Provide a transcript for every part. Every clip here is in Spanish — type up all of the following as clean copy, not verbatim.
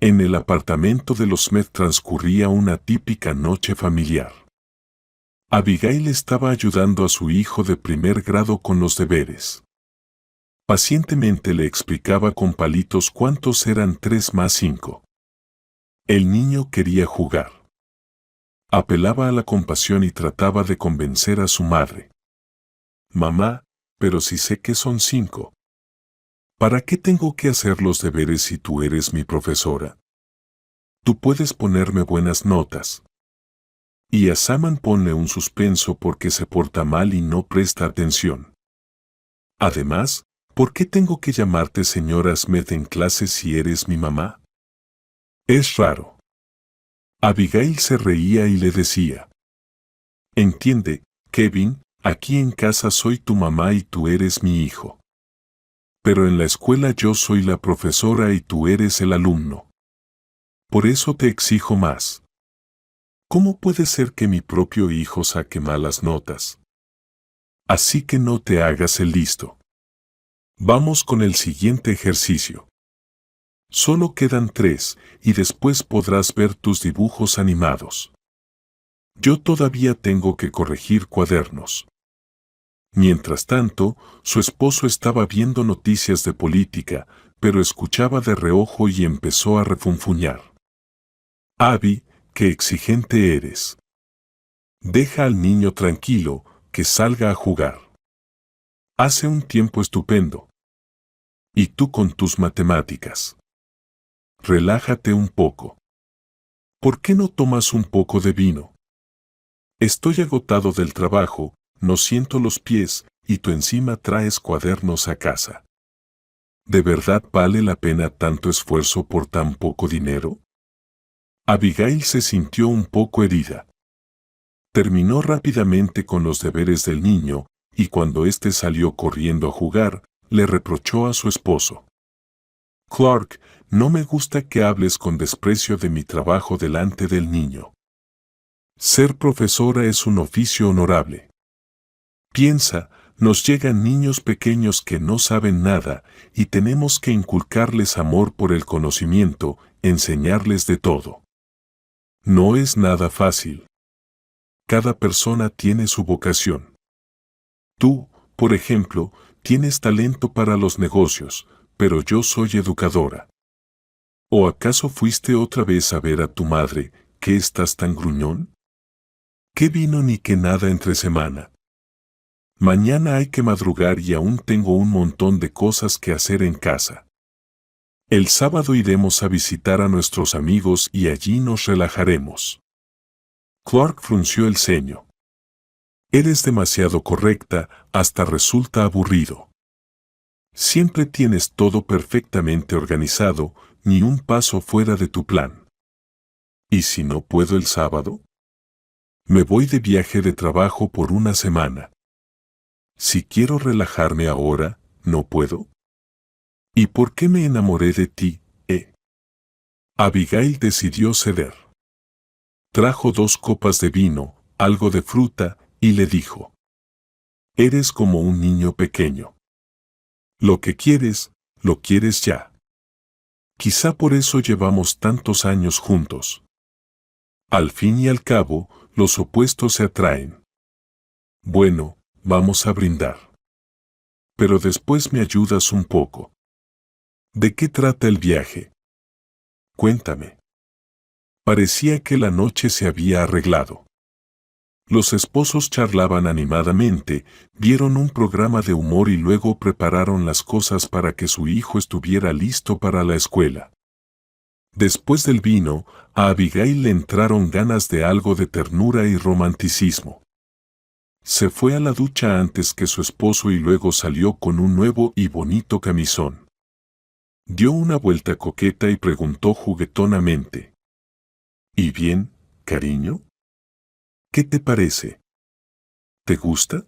En el apartamento de los Smith transcurría una típica noche familiar. Abigail estaba ayudando a su hijo de primer grado con los deberes. Pacientemente le explicaba con palitos cuántos eran 3 más 5. El niño quería jugar. Apelaba a la compasión y trataba de convencer a su madre. Mamá, pero si sé que son 5. ¿Para qué tengo que hacer los deberes si tú eres mi profesora? Tú puedes ponerme buenas notas. Y a Saman ponle un suspenso porque se porta mal y no presta atención. Además, ¿por qué tengo que llamarte señora Smith en clase si eres mi mamá? Es raro. Abigail se reía y le decía: Entiende, Kevin, aquí en casa soy tu mamá y tú eres mi hijo. Pero en la escuela yo soy la profesora y tú eres el alumno. Por eso te exijo más. ¿Cómo puede ser que mi propio hijo saque malas notas? Así que no te hagas el listo. Vamos con el siguiente ejercicio. Solo quedan 3 y después podrás ver tus dibujos animados. Yo todavía tengo que corregir cuadernos. Mientras tanto, su esposo estaba viendo noticias de política, pero escuchaba de reojo y empezó a refunfuñar. Abby, qué exigente eres. Deja al niño tranquilo, que salga a jugar. Hace un tiempo estupendo. Y tú con tus matemáticas. Relájate un poco. ¿Por qué no tomas un poco de vino? Estoy agotado del trabajo, no siento los pies, y tú encima traes cuadernos a casa. ¿De verdad vale la pena tanto esfuerzo por tan poco dinero? Abigail se sintió un poco herida. Terminó rápidamente con los deberes del niño, y cuando éste salió corriendo a jugar, le reprochó a su esposo. Clark, no me gusta que hables con desprecio de mi trabajo delante del niño. Ser profesora es un oficio honorable. Piensa, nos llegan niños pequeños que no saben nada, y tenemos que inculcarles amor por el conocimiento, enseñarles de todo. No es nada fácil. Cada persona tiene su vocación. Tú, por ejemplo, tienes talento para los negocios, pero yo soy educadora. ¿O acaso fuiste otra vez a ver a tu madre, que estás tan gruñón? ¿Qué vino ni qué nada entre semana? Mañana hay que madrugar y aún tengo un montón de cosas que hacer en casa. El sábado iremos a visitar a nuestros amigos y allí nos relajaremos. Clark frunció el ceño. Eres demasiado correcta, hasta resulta aburrido. Siempre tienes todo perfectamente organizado, ni un paso fuera de tu plan. ¿Y si no puedo el sábado? Me voy de viaje de trabajo por una semana. Si quiero relajarme ahora, ¿no puedo? ¿Y por qué me enamoré de ti, Abigail decidió ceder. Trajo 2 copas de vino, algo de fruta, y le dijo: Eres como un niño pequeño. Lo que quieres, lo quieres ya. Quizá por eso llevamos tantos años juntos. Al fin y al cabo, los opuestos se atraen. Bueno, vamos a brindar. Pero después me ayudas un poco. ¿De qué trata el viaje? Cuéntame. Parecía que la noche se había arreglado. Los esposos charlaban animadamente, vieron un programa de humor y luego prepararon las cosas para que su hijo estuviera listo para la escuela. Después del vino, a Abigail le entraron ganas de algo de ternura y romanticismo. Se fue a la ducha antes que su esposo y luego salió con un nuevo y bonito camisón. Dio una vuelta coqueta y preguntó juguetonamente: ¿Y bien, cariño? ¿Qué te parece? ¿Te gusta?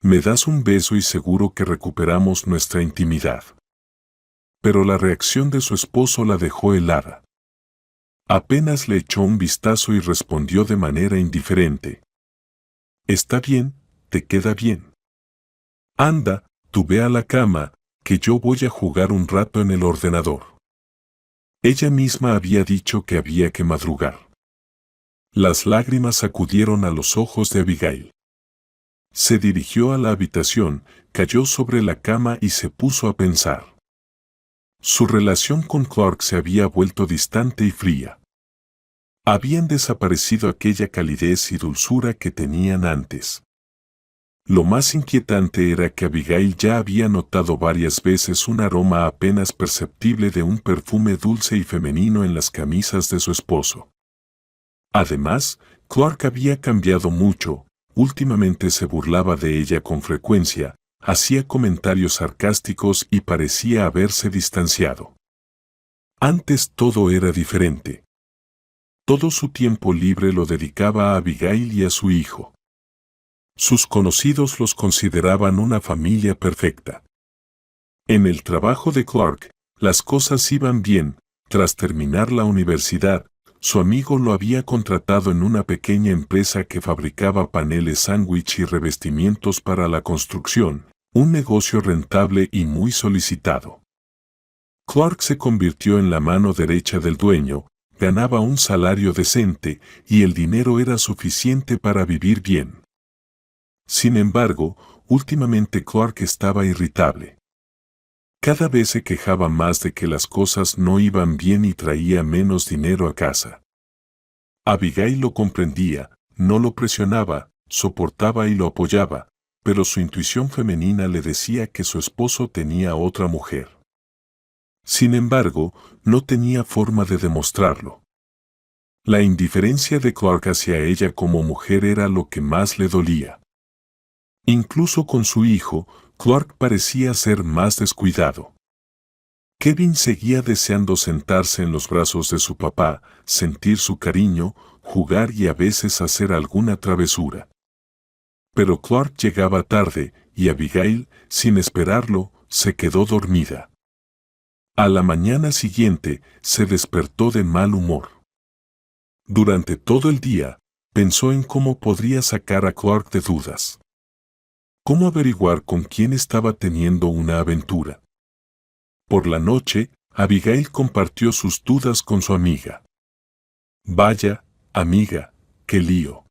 Me das un beso y seguro que recuperamos nuestra intimidad. Pero la reacción de su esposo la dejó helada. Apenas le echó un vistazo y respondió de manera indiferente: Está bien, te queda bien. Anda, tú ve a la cama, que yo voy a jugar un rato en el ordenador. Ella misma había dicho que había que madrugar. Las lágrimas acudieron a los ojos de Abigail. Se dirigió a la habitación, cayó sobre la cama y se puso a pensar. Su relación con Clark se había vuelto distante y fría. Habían desaparecido aquella calidez y dulzura que tenían antes. Lo más inquietante era que Abigail ya había notado varias veces un aroma apenas perceptible de un perfume dulce y femenino en las camisas de su esposo. Además, Clark había cambiado mucho, últimamente se burlaba de ella con frecuencia, hacía comentarios sarcásticos y parecía haberse distanciado. Antes todo era diferente. Todo su tiempo libre lo dedicaba a Abigail y a su hijo. Sus conocidos los consideraban una familia perfecta. En el trabajo de Clark, las cosas iban bien. Tras terminar la universidad, su amigo lo había contratado en una pequeña empresa que fabricaba paneles sándwich y revestimientos para la construcción, un negocio rentable y muy solicitado. Clark se convirtió en la mano derecha del dueño, ganaba un salario decente y el dinero era suficiente para vivir bien. Sin embargo, últimamente Clark estaba irritable. Cada vez se quejaba más de que las cosas no iban bien y traía menos dinero a casa. Abigail lo comprendía, no lo presionaba, soportaba y lo apoyaba, pero su intuición femenina le decía que su esposo tenía otra mujer. Sin embargo, no tenía forma de demostrarlo. La indiferencia de Clark hacia ella como mujer era lo que más le dolía. Incluso con su hijo, Clark parecía ser más descuidado. Kevin seguía deseando sentarse en los brazos de su papá, sentir su cariño, jugar y a veces hacer alguna travesura. Pero Clark llegaba tarde y Abigail, sin esperarlo, se quedó dormida. A la mañana siguiente, se despertó de mal humor. Durante todo el día, pensó en cómo podría sacar a Clark de dudas. ¿Cómo averiguar con quién estaba teniendo una aventura? Por la noche, Abigail compartió sus dudas con su amiga. Vaya, amiga, qué lío.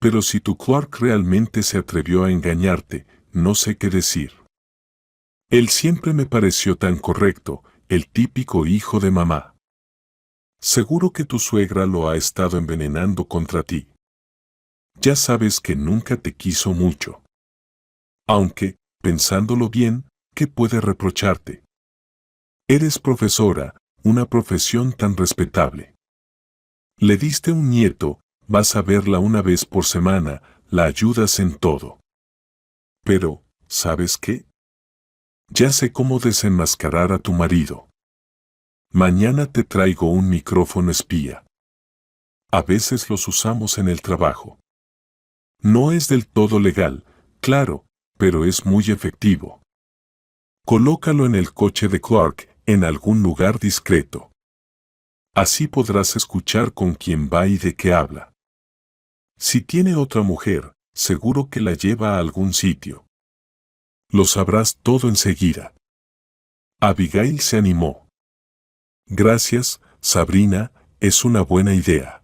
Pero si tu Clark realmente se atrevió a engañarte, no sé qué decir. Él siempre me pareció tan correcto, el típico hijo de mamá. Seguro que tu suegra lo ha estado envenenando contra ti. Ya sabes que nunca te quiso mucho. Aunque, pensándolo bien, ¿qué puede reprocharte? Eres profesora, una profesión tan respetable. Le diste un nieto, vas a verla una vez por semana, la ayudas en todo. Pero, ¿sabes qué? Ya sé cómo desenmascarar a tu marido. Mañana te traigo un micrófono espía. A veces los usamos en el trabajo. No es del todo legal, claro, pero es muy efectivo. Colócalo en el coche de Clark, en algún lugar discreto. Así podrás escuchar con quién va y de qué habla. Si tiene otra mujer, seguro que la lleva a algún sitio. Lo sabrás todo enseguida. Abigail se animó. Gracias, Sabrina, es una buena idea.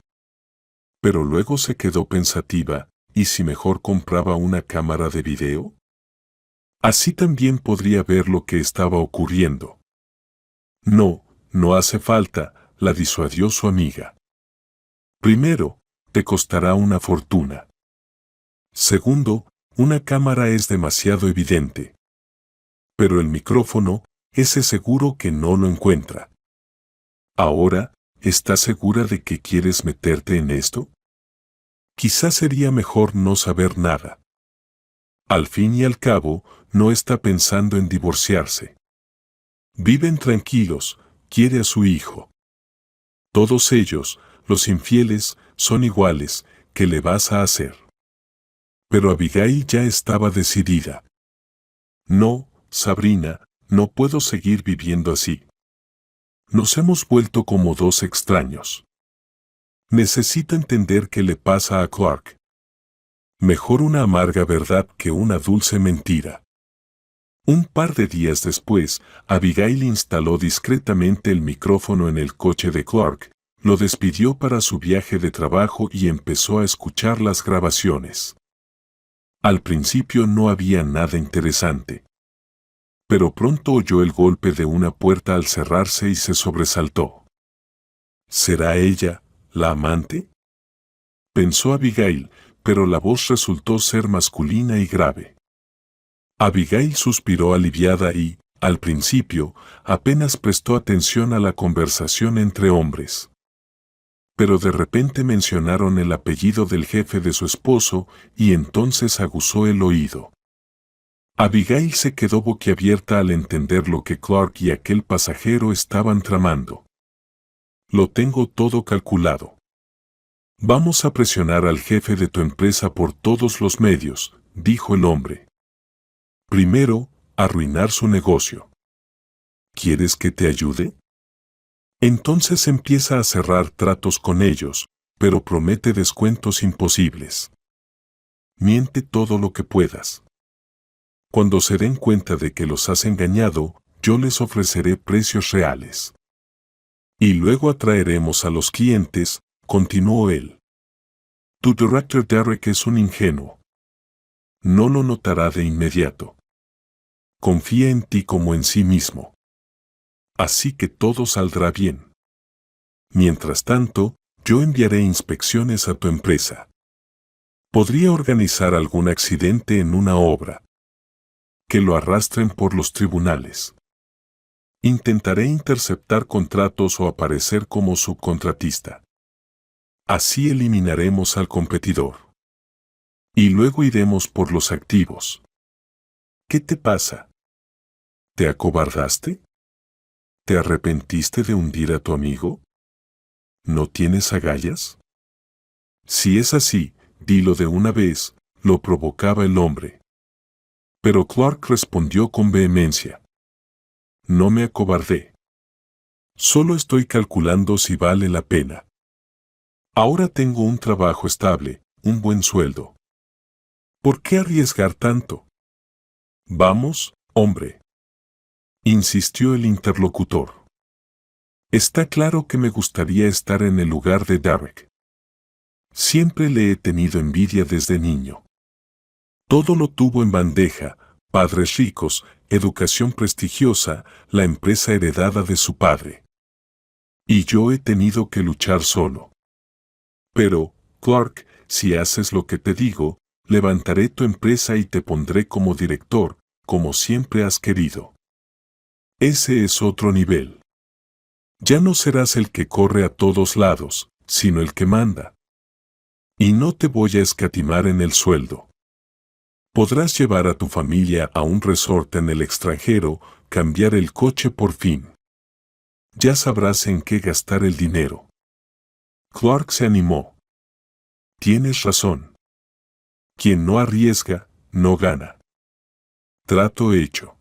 Pero luego se quedó pensativa, ¿y si mejor compraba una cámara de video? Así también podría ver lo que estaba ocurriendo. No, no hace falta, la disuadió su amiga. Primero, te costará una fortuna. Segundo, una cámara es demasiado evidente. Pero el micrófono, ese seguro que no lo encuentra. Ahora, ¿estás segura de que quieres meterte en esto? Quizás sería mejor no saber nada. Al fin y al cabo, no está pensando en divorciarse. Viven tranquilos, quiere a su hijo. Todos ellos, los infieles, son iguales, ¿qué le vas a hacer? Pero Abigail ya estaba decidida. No, Sabrina, no puedo seguir viviendo así. Nos hemos vuelto como dos extraños. Necesita entender qué le pasa a Clark. Mejor una amarga verdad que una dulce mentira. Un par de días después, Abigail instaló discretamente el micrófono en el coche de Clark, lo despidió para su viaje de trabajo y empezó a escuchar las grabaciones. Al principio no había nada interesante. Pero pronto oyó el golpe de una puerta al cerrarse y se sobresaltó. ¿Será ella, la amante?, pensó Abigail, pero la voz resultó ser masculina y grave. Abigail suspiró aliviada y, al principio, apenas prestó atención a la conversación entre hombres. Pero de repente mencionaron el apellido del jefe de su esposo y entonces aguzó el oído. Abigail se quedó boquiabierta al entender lo que Clark y aquel pasajero estaban tramando. Lo tengo todo calculado. Vamos a presionar al jefe de tu empresa por todos los medios, dijo el hombre. Primero, arruinar su negocio. ¿Quieres que te ayude? Entonces empieza a cerrar tratos con ellos, pero promete descuentos imposibles. Miente todo lo que puedas. Cuando se den cuenta de que los has engañado, yo les ofreceré precios reales. Y luego atraeremos a los clientes, continuó él. Tu director Derek es un ingenuo. No lo notará de inmediato. Confía en ti como en sí mismo. Así que todo saldrá bien. Mientras tanto, yo enviaré inspecciones a tu empresa. Podría organizar algún accidente en una obra. Que lo arrastren por los tribunales. Intentaré interceptar contratos o aparecer como subcontratista. Así eliminaremos al competidor. Y luego iremos por los activos. ¿Qué te pasa? ¿Te acobardaste? ¿Te arrepentiste de hundir a tu amigo? ¿No tienes agallas? Si es así, dilo de una vez, lo provocaba el hombre. Pero Clark respondió con vehemencia. No me acobardé. Solo estoy calculando si vale la pena. Ahora tengo un trabajo estable, un buen sueldo. ¿Por qué arriesgar tanto? Vamos, hombre, insistió el interlocutor. Está claro que me gustaría estar en el lugar de Derek. Siempre le he tenido envidia desde niño. Todo lo tuvo en bandeja, padres ricos, educación prestigiosa, la empresa heredada de su padre. Y yo he tenido que luchar solo. Pero, Clark, si haces lo que te digo, levantaré tu empresa y te pondré como director, como siempre has querido. Ese es otro nivel. Ya no serás el que corre a todos lados, sino el que manda. Y no te voy a escatimar en el sueldo. Podrás llevar a tu familia a un resort en el extranjero, cambiar el coche por fin. Ya sabrás en qué gastar el dinero. Clark se animó. Tienes razón. Quien no arriesga, no gana. Trato hecho.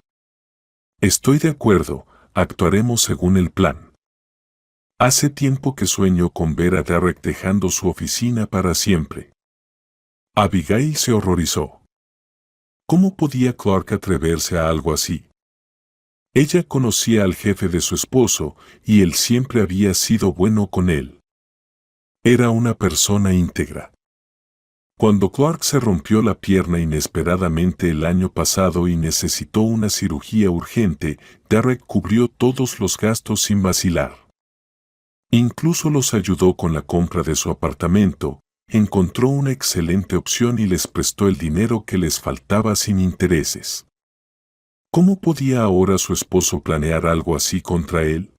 Estoy de acuerdo, actuaremos según el plan. Hace tiempo que sueño con ver a Derek dejando su oficina para siempre. Abigail se horrorizó. ¿Cómo podía Clark atreverse a algo así? Ella conocía al jefe de su esposo y él siempre había sido bueno con él. Era una persona íntegra. Cuando Clark se rompió la pierna inesperadamente el año pasado y necesitó una cirugía urgente, Derek cubrió todos los gastos sin vacilar. Incluso los ayudó con la compra de su apartamento, encontró una excelente opción y les prestó el dinero que les faltaba sin intereses. ¿Cómo podía ahora su esposo planear algo así contra él?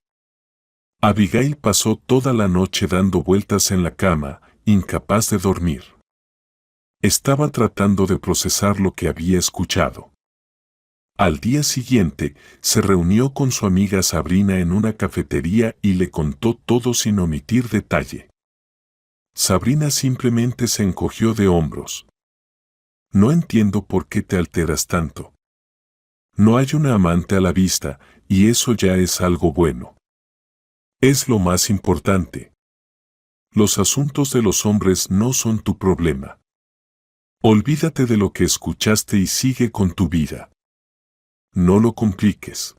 Abigail pasó toda la noche dando vueltas en la cama, incapaz de dormir. Estaba tratando de procesar lo que había escuchado. Al día siguiente, se reunió con su amiga Sabrina en una cafetería y le contó todo sin omitir detalle. Sabrina simplemente se encogió de hombros. No entiendo por qué te alteras tanto. No hay una amante a la vista, y eso ya es algo bueno. Es lo más importante. Los asuntos de los hombres no son tu problema. Olvídate de lo que escuchaste y sigue con tu vida. No lo compliques.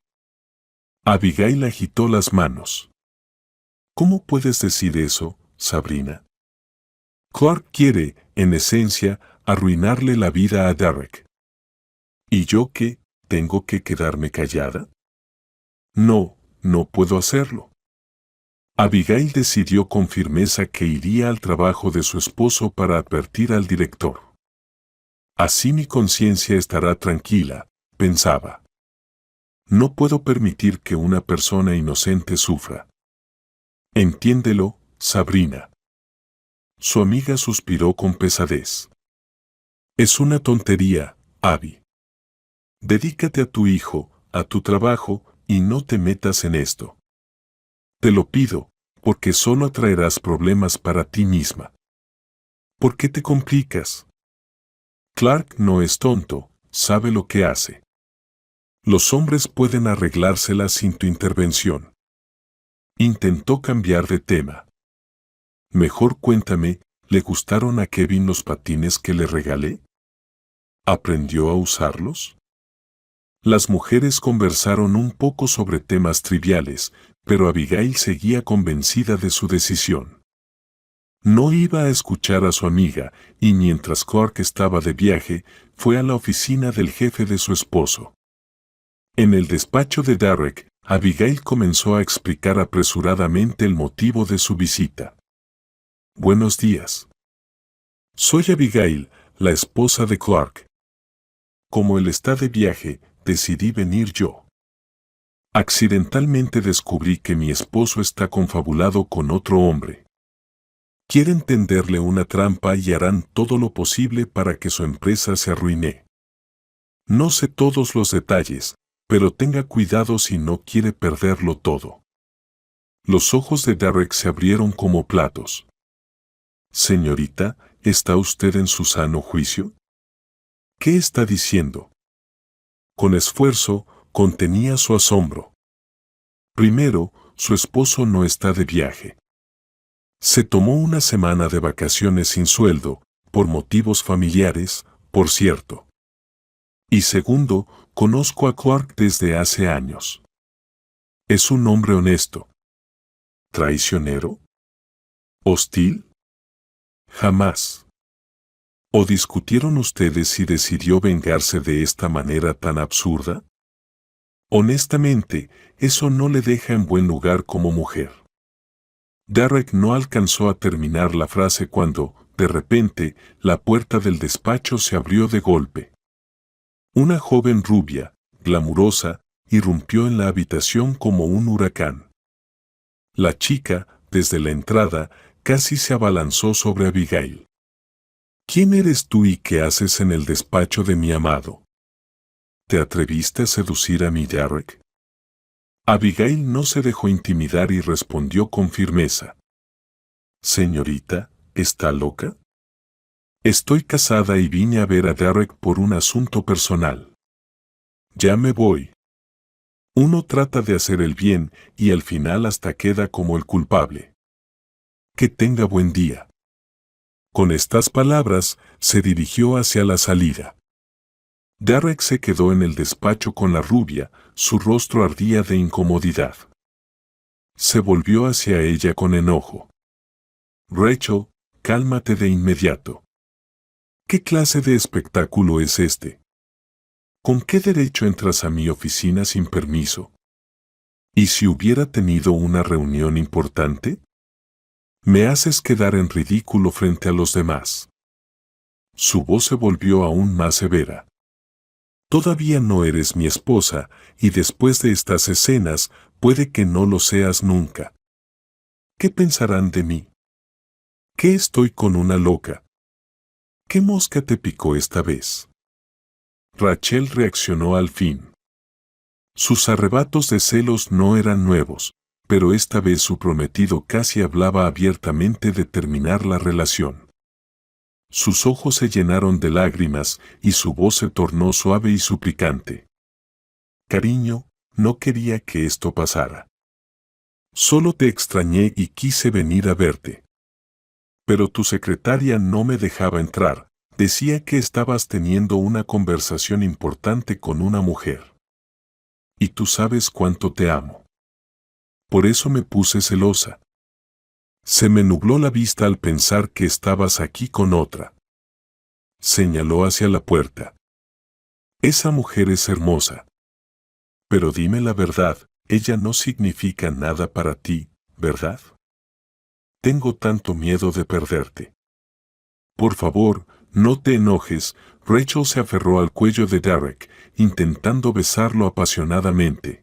Abigail agitó las manos. ¿Cómo puedes decir eso, Sabrina? Clark quiere, en esencia, arruinarle la vida a Derek. ¿Y yo qué? ¿Tengo que quedarme callada? No, no puedo hacerlo. Abigail decidió con firmeza que iría al trabajo de su esposo para advertir al director. Así mi conciencia estará tranquila, pensaba. No puedo permitir que una persona inocente sufra. Entiéndelo, Sabrina. Su amiga suspiró con pesadez. Es una tontería, Abby. Dedícate a tu hijo, a tu trabajo, y no te metas en esto. Te lo pido, porque solo atraerás problemas para ti misma. ¿Por qué te complicas? Clark no es tonto, sabe lo que hace. Los hombres pueden arreglárselas sin tu intervención. Intentó cambiar de tema. Mejor cuéntame, ¿le gustaron a Kevin los patines que le regalé? ¿Aprendió a usarlos? Las mujeres conversaron un poco sobre temas triviales, pero Abigail seguía convencida de su decisión. No iba a escuchar a su amiga, y mientras Clark estaba de viaje, fue a la oficina del jefe de su esposo. En el despacho de Derek, Abigail comenzó a explicar apresuradamente el motivo de su visita. Buenos días. Soy Abigail, la esposa de Clark. Como él está de viaje, decidí venir yo. Accidentalmente descubrí que mi esposo está confabulado con otro hombre. Quieren tenderle una trampa y harán todo lo posible para que su empresa se arruine. No sé todos los detalles, pero tenga cuidado si no quiere perderlo todo. Los ojos de Derek se abrieron como platos. Señorita, ¿está usted en su sano juicio? ¿Qué está diciendo? Con esfuerzo, contenía su asombro. Primero, su esposo no está de viaje. Se tomó una semana de vacaciones sin sueldo, por motivos familiares, por cierto. Y segundo, conozco a Clark desde hace años. Es un hombre honesto. ¿Traicionero? ¿Hostil? Jamás. ¿O discutieron ustedes si decidió vengarse de esta manera tan absurda? Honestamente, eso no le deja en buen lugar como mujer. Derek no alcanzó a terminar la frase cuando, de repente, la puerta del despacho se abrió de golpe. Una joven rubia, glamurosa, irrumpió en la habitación como un huracán. La chica, desde la entrada, casi se abalanzó sobre Abigail. ¿Quién eres tú y qué haces en el despacho de mi amado? ¿Te atreviste a seducir a mi Derek? Abigail no se dejó intimidar y respondió con firmeza. Señorita, ¿está loca? Estoy casada y vine a ver a Derek por un asunto personal. Ya me voy. Uno trata de hacer el bien y al final hasta queda como el culpable. Que tenga buen día. Con estas palabras, se dirigió hacia la salida. Derek se quedó en el despacho con la rubia, su rostro ardía de incomodidad. Se volvió hacia ella con enojo. Rachel, cálmate de inmediato. ¿Qué clase de espectáculo es este? ¿Con qué derecho entras a mi oficina sin permiso? ¿Y si hubiera tenido una reunión importante? Me haces quedar en ridículo frente a los demás. Su voz se volvió aún más severa. Todavía no eres mi esposa, y después de estas escenas, puede que no lo seas nunca. ¿Qué pensarán de mí? ¿Qué estoy con una loca? ¿Qué mosca te picó esta vez? Rachel reaccionó al fin. Sus arrebatos de celos no eran nuevos, pero esta vez su prometido casi hablaba abiertamente de terminar la relación. Sus ojos se llenaron de lágrimas y su voz se tornó suave y suplicante. Cariño, no quería que esto pasara. Solo te extrañé y quise venir a verte. Pero tu secretaria no me dejaba entrar, decía que estabas teniendo una conversación importante con una mujer. y tú sabes cuánto te amo. Por eso me puse celosa. Se me nubló la vista al pensar que estabas aquí con otra. Señaló hacia la puerta. Esa mujer es hermosa. Pero dime la verdad, ella no significa nada para ti, ¿verdad? Tengo tanto miedo de perderte. Por favor, no te enojes. Rachel se aferró al cuello de Derek, intentando besarlo apasionadamente.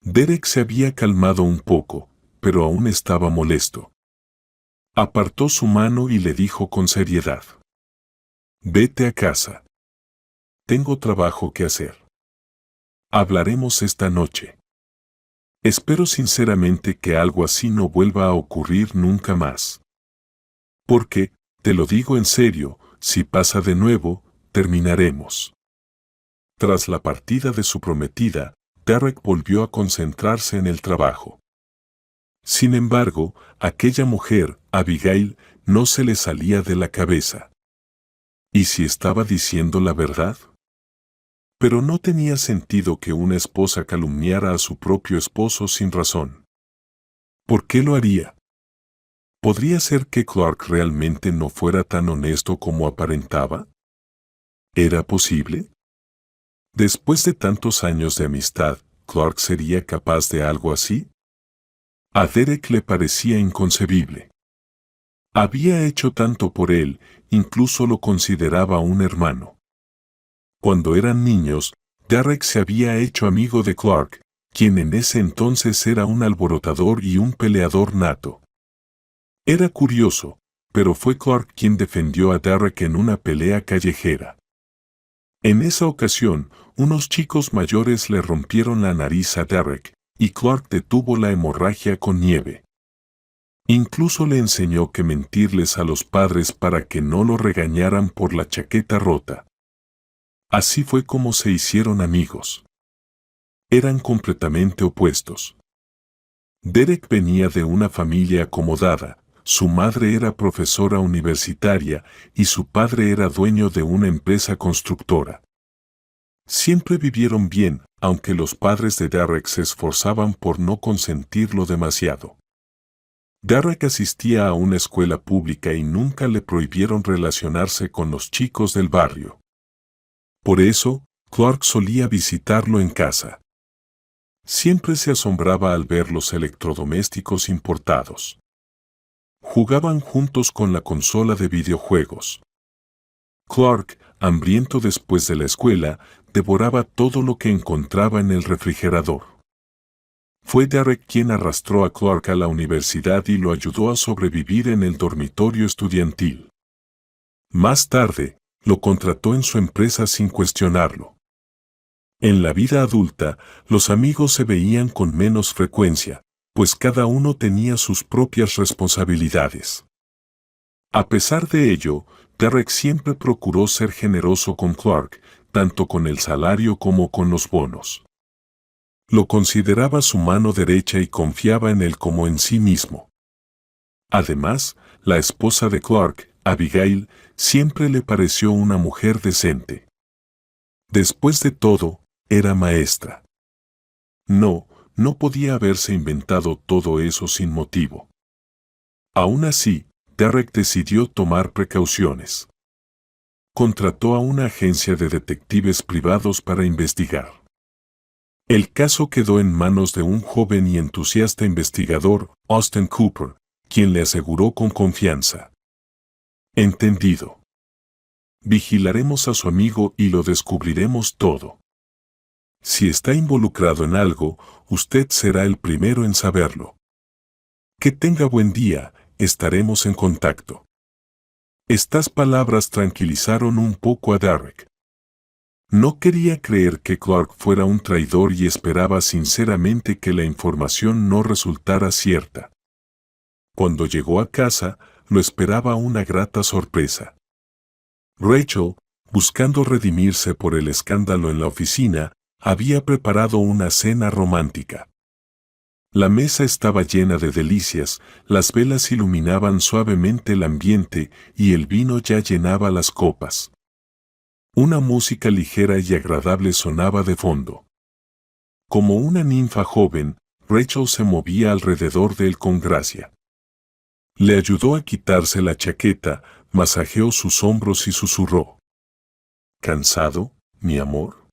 Derek se había calmado un poco, pero aún estaba molesto. Apartó su mano y le dijo con seriedad: Vete a casa. Tengo trabajo que hacer. Hablaremos esta noche. Espero sinceramente que algo así no vuelva a ocurrir nunca más. Porque, te lo digo en serio, si pasa de nuevo, terminaremos. Tras la partida de su prometida, Derek volvió a concentrarse en el trabajo. Sin embargo, aquella mujer, Abigail, no se le salía de la cabeza. ¿Y si estaba diciendo la verdad? Pero no tenía sentido que una esposa calumniara a su propio esposo sin razón. ¿Por qué lo haría? ¿Podría ser que Clark realmente no fuera tan honesto como aparentaba? ¿Era posible? Después de tantos años de amistad, ¿Clark sería capaz de algo así? A Derek le parecía inconcebible. Había hecho tanto por él, incluso lo consideraba un hermano. Cuando eran niños, Derek se había hecho amigo de Clark, quien en ese entonces era un alborotador y un peleador nato. Era curioso, pero fue Clark quien defendió a Derek en una pelea callejera. En esa ocasión, unos chicos mayores le rompieron la nariz a Derek, y Clark detuvo la hemorragia con nieve. Incluso le enseñó que mentirles a los padres para que no lo regañaran por la chaqueta rota. Así fue como se hicieron amigos. Eran completamente opuestos. Derek venía de una familia acomodada, su madre era profesora universitaria y su padre era dueño de una empresa constructora. Siempre vivieron bien, aunque los padres de Derek se esforzaban por no consentirlo demasiado. Derek asistía a una escuela pública y nunca le prohibieron relacionarse con los chicos del barrio. Por eso, Clark solía visitarlo en casa. Siempre se asombraba al ver los electrodomésticos importados. Jugaban juntos con la consola de videojuegos. Clark, hambriento después de la escuela, devoraba todo lo que encontraba en el refrigerador. Fue Derek quien arrastró a Clark a la universidad y lo ayudó a sobrevivir en el dormitorio estudiantil. Más tarde, lo contrató en su empresa sin cuestionarlo. En la vida adulta, los amigos se veían con menos frecuencia, pues cada uno tenía sus propias responsabilidades. A pesar de ello, Derek siempre procuró ser generoso con Clark, tanto con el salario como con los bonos. Lo consideraba su mano derecha y confiaba en él como en sí mismo. Además, la esposa de Clark, Abigail, siempre le pareció una mujer decente. Después de todo, era maestra. No podía haberse inventado todo eso sin motivo. Aún así, Derek decidió tomar precauciones. Contrató a una agencia de detectives privados para investigar. El caso quedó en manos de un joven y entusiasta investigador, Austin Cooper, quien le aseguró con confianza: Entendido. Vigilaremos a su amigo y lo descubriremos todo. Si está involucrado en algo, usted será el primero en saberlo. Que tenga buen día, estaremos en contacto. Estas palabras tranquilizaron un poco a Derek. No quería creer que Clark fuera un traidor y esperaba sinceramente que la información no resultara cierta. Cuando llegó a casa, lo esperaba una grata sorpresa. Rachel, buscando redimirse por el escándalo en la oficina, había preparado una cena romántica. La mesa estaba llena de delicias, las velas iluminaban suavemente el ambiente y el vino ya llenaba las copas. Una música ligera y agradable sonaba de fondo. Como una ninfa joven, Rachel se movía alrededor de él con gracia. Le ayudó a quitarse la chaqueta, masajeó sus hombros y susurró. ¿Cansado, mi amor?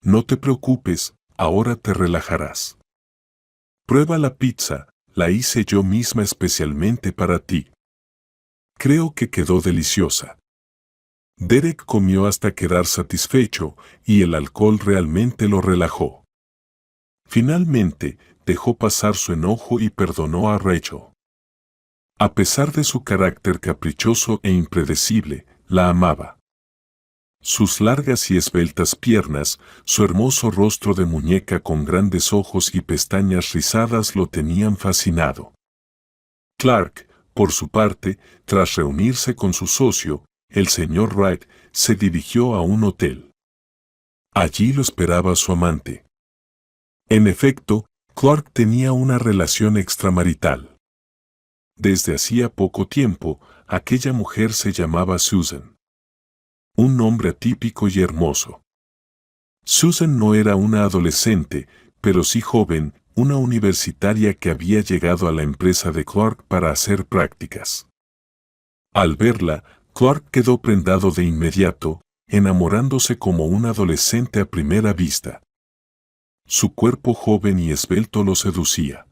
No te preocupes, ahora te relajarás. Prueba la pizza, la hice yo misma especialmente para ti. Creo que quedó deliciosa. Derek comió hasta quedar satisfecho y el alcohol realmente lo relajó. Finalmente, dejó pasar su enojo y perdonó a Rachel. A pesar de su carácter caprichoso e impredecible, la amaba. Sus largas y esbeltas piernas, su hermoso rostro de muñeca con grandes ojos y pestañas rizadas lo tenían fascinado. Clark, por su parte, tras reunirse con su socio, el señor Wright, se dirigió a un hotel. Allí lo esperaba su amante. En efecto, Clark tenía una relación extramarital. Desde hacía poco tiempo, aquella mujer se llamaba Susan. Un nombre atípico y hermoso. Susan no era una adolescente, pero sí joven, una universitaria que había llegado a la empresa de Clark para hacer prácticas. Al verla, Clark quedó prendado de inmediato, enamorándose como un adolescente a primera vista. Su cuerpo joven y esbelto lo seducía.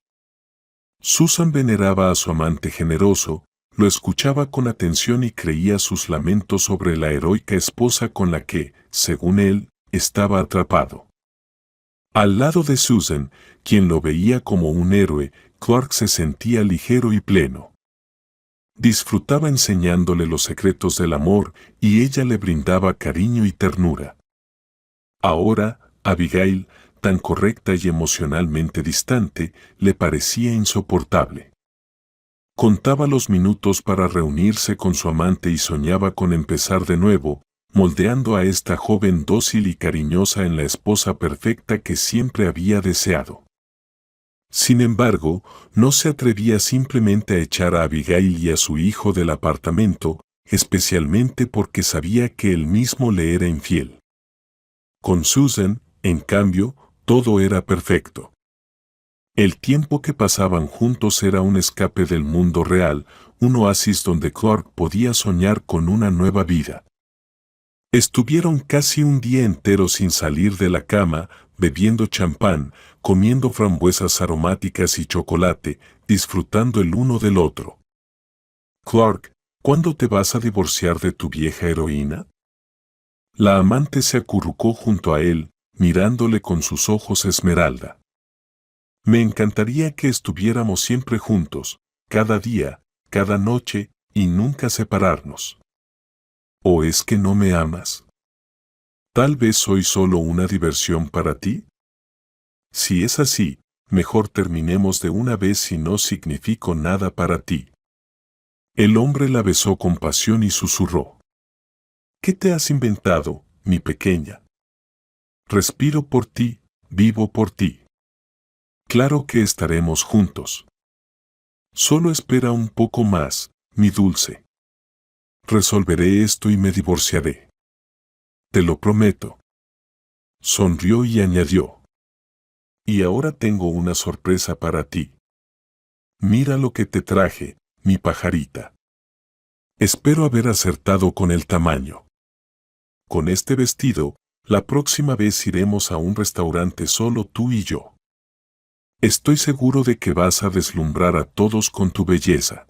Susan veneraba a su amante generoso, lo escuchaba con atención y creía sus lamentos sobre la heroica esposa con la que, según él, estaba atrapado. Al lado de Susan, quien lo veía como un héroe, Clark se sentía ligero y pleno. Disfrutaba enseñándole los secretos del amor y ella le brindaba cariño y ternura. Ahora, Abigail, tan correcta y emocionalmente distante, le parecía insoportable. Contaba los minutos para reunirse con su amante y soñaba con empezar de nuevo, moldeando a esta joven dócil y cariñosa en la esposa perfecta que siempre había deseado. Sin embargo, no se atrevía simplemente a echar a Abigail y a su hijo del apartamento, especialmente porque sabía que él mismo le era infiel. Con Susan, en cambio, todo era perfecto. El tiempo que pasaban juntos era un escape del mundo real, un oasis donde Clark podía soñar con una nueva vida. Estuvieron casi un día entero sin salir de la cama, bebiendo champán, comiendo frambuesas aromáticas y chocolate, disfrutando el uno del otro. Clark, ¿cuándo te vas a divorciar de tu vieja heroína? La amante se acurrucó junto a él, mirándole con sus ojos esmeralda. Me encantaría que estuviéramos siempre juntos, cada día, cada noche, y nunca separarnos. ¿O es que no me amas? ¿Tal vez soy solo una diversión para ti? Si es así, mejor terminemos de una vez si no significo nada para ti. El hombre la besó con pasión y susurró. ¿Qué te has inventado, mi pequeña? Respiro por ti, vivo por ti. Claro que estaremos juntos. Solo espera un poco más, mi dulce. Resolveré esto y me divorciaré. Te lo prometo. Sonrió y añadió. Y ahora tengo una sorpresa para ti. Mira lo que te traje, mi pajarita. Espero haber acertado con el tamaño. Con este vestido, la próxima vez iremos a un restaurante solo tú y yo. Estoy seguro de que vas a deslumbrar a todos con tu belleza.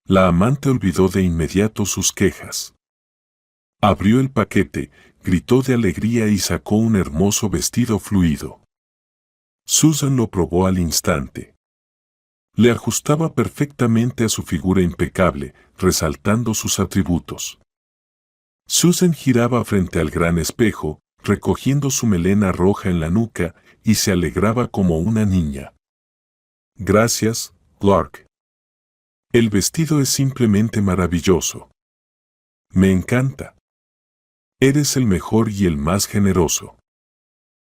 La amante olvidó de inmediato sus quejas. Abrió el paquete, gritó de alegría y sacó un hermoso vestido fluido. Susan lo probó al instante. Le ajustaba perfectamente a su figura impecable, resaltando sus atributos. Susan giraba frente al gran espejo, recogiendo su melena roja en la nuca, y se alegraba como una niña. Gracias, Clark. El vestido es simplemente maravilloso. Me encanta. Eres el mejor y el más generoso.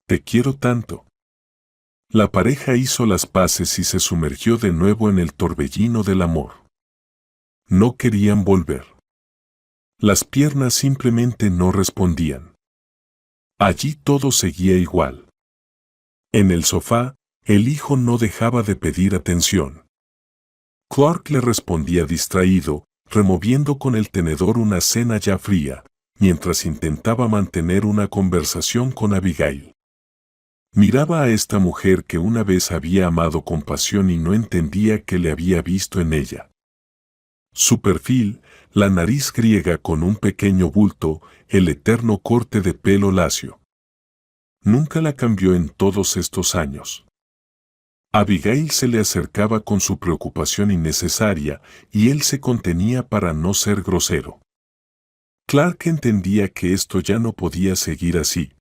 Te quiero tanto. La pareja hizo las paces y se sumergió de nuevo en el torbellino del amor. No querían volver. Las piernas simplemente no respondían. Allí todo seguía igual. En el sofá, el hijo no dejaba de pedir atención. Clark le respondía distraído, removiendo con el tenedor una cena ya fría, mientras intentaba mantener una conversación con Abigail. Miraba a esta mujer que una vez había amado con pasión y no entendía qué le había visto en ella. Su perfil, la nariz griega con un pequeño bulto, el eterno corte de pelo lacio. Nunca la cambió en todos estos años. Abigail se le acercaba con su preocupación innecesaria y él se contenía para no ser grosero. Clark entendía que esto ya no podía seguir así.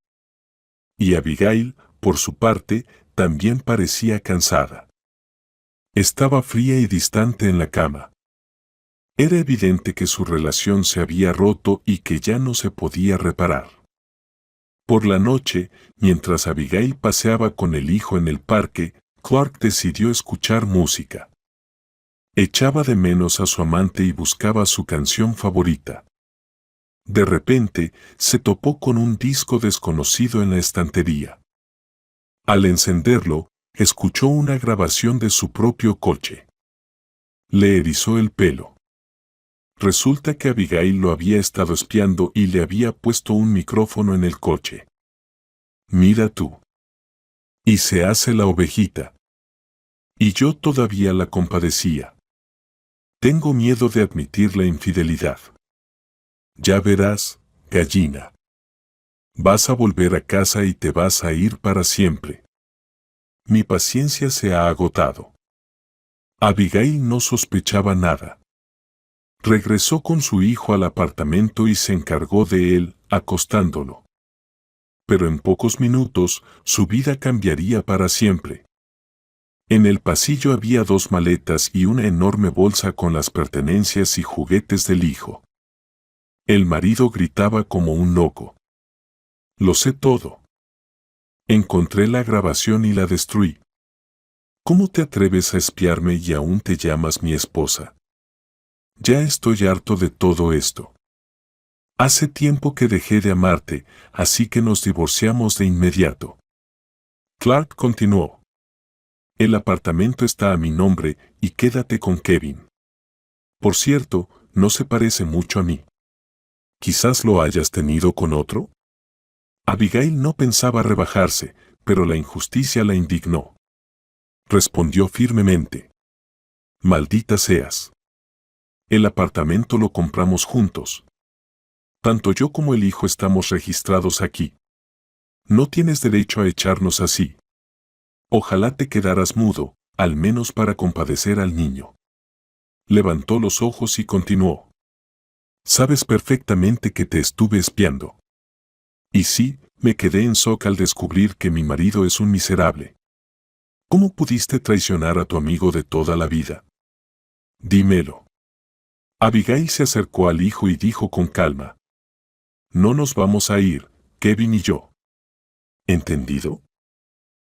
Y Abigail, por su parte, también parecía cansada. Estaba fría y distante en la cama. Era evidente que su relación se había roto y que ya no se podía reparar. Por la noche, mientras Abigail paseaba con el hijo en el parque, Clark decidió escuchar música. Echaba de menos a su amante y buscaba su canción favorita. De repente, se topó con un disco desconocido en la estantería. Al encenderlo, escuchó una grabación de su propio coche. Le erizó el pelo. Resulta que Abigail lo había estado espiando y le había puesto un micrófono en el coche. Mira tú. Y se hace la ovejita. Y yo todavía la compadecía. Tengo miedo de admitir la infidelidad. Ya verás, gallina. Vas a volver a casa y te vas a ir para siempre. Mi paciencia se ha agotado. Abigail no sospechaba nada. Regresó con su hijo al apartamento y se encargó de él, acostándolo. Pero en pocos minutos, su vida cambiaría para siempre. En el pasillo había 2 maletas y una enorme bolsa con las pertenencias y juguetes del hijo. El marido gritaba como un loco. Lo sé todo. Encontré la grabación y la destruí. ¿Cómo te atreves a espiarme y aún te llamas mi esposa? Ya estoy harto de todo esto. Hace tiempo que dejé de amarte, así que nos divorciamos de inmediato. Clark continuó. El apartamento está a mi nombre y quédate con Kevin. Por cierto, no se parece mucho a mí. ¿Quizás lo hayas tenido con otro? Abigail no pensaba rebajarse, pero la injusticia la indignó. Respondió firmemente. Maldita seas. El apartamento lo compramos juntos. Tanto yo como el hijo estamos registrados aquí. No tienes derecho a echarnos así. Ojalá te quedaras mudo, al menos para compadecer al niño. Levantó los ojos y continuó. Sabes perfectamente que te estuve espiando. Y sí, me quedé en shock al descubrir que mi marido es un miserable. ¿Cómo pudiste traicionar a tu amigo de toda la vida? Dímelo. Abigail se acercó al hijo y dijo con calma. No nos vamos a ir, Kevin y yo. ¿Entendido?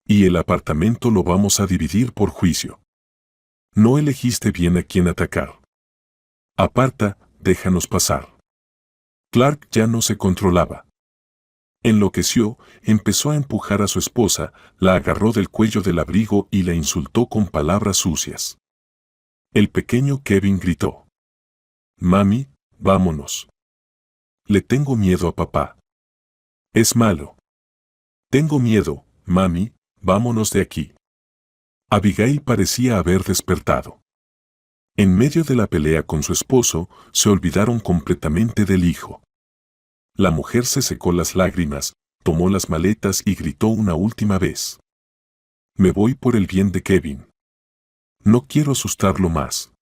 Y el apartamento lo vamos a dividir por juicio. No elegiste bien a quién atacar. Aparta, déjanos pasar. Clark ya no se controlaba. Enloqueció, empezó a empujar a su esposa, la agarró del cuello del abrigo y la insultó con palabras sucias. El pequeño Kevin gritó. Mami, vámonos. Le tengo miedo a papá. Es malo. Tengo miedo, mami, vámonos de aquí. Abigail parecía haber despertado. En medio de la pelea con su esposo, se olvidaron completamente del hijo. La mujer se secó las lágrimas, tomó las maletas y gritó una última vez. Me voy por el bien de Kevin. No quiero asustarlo más.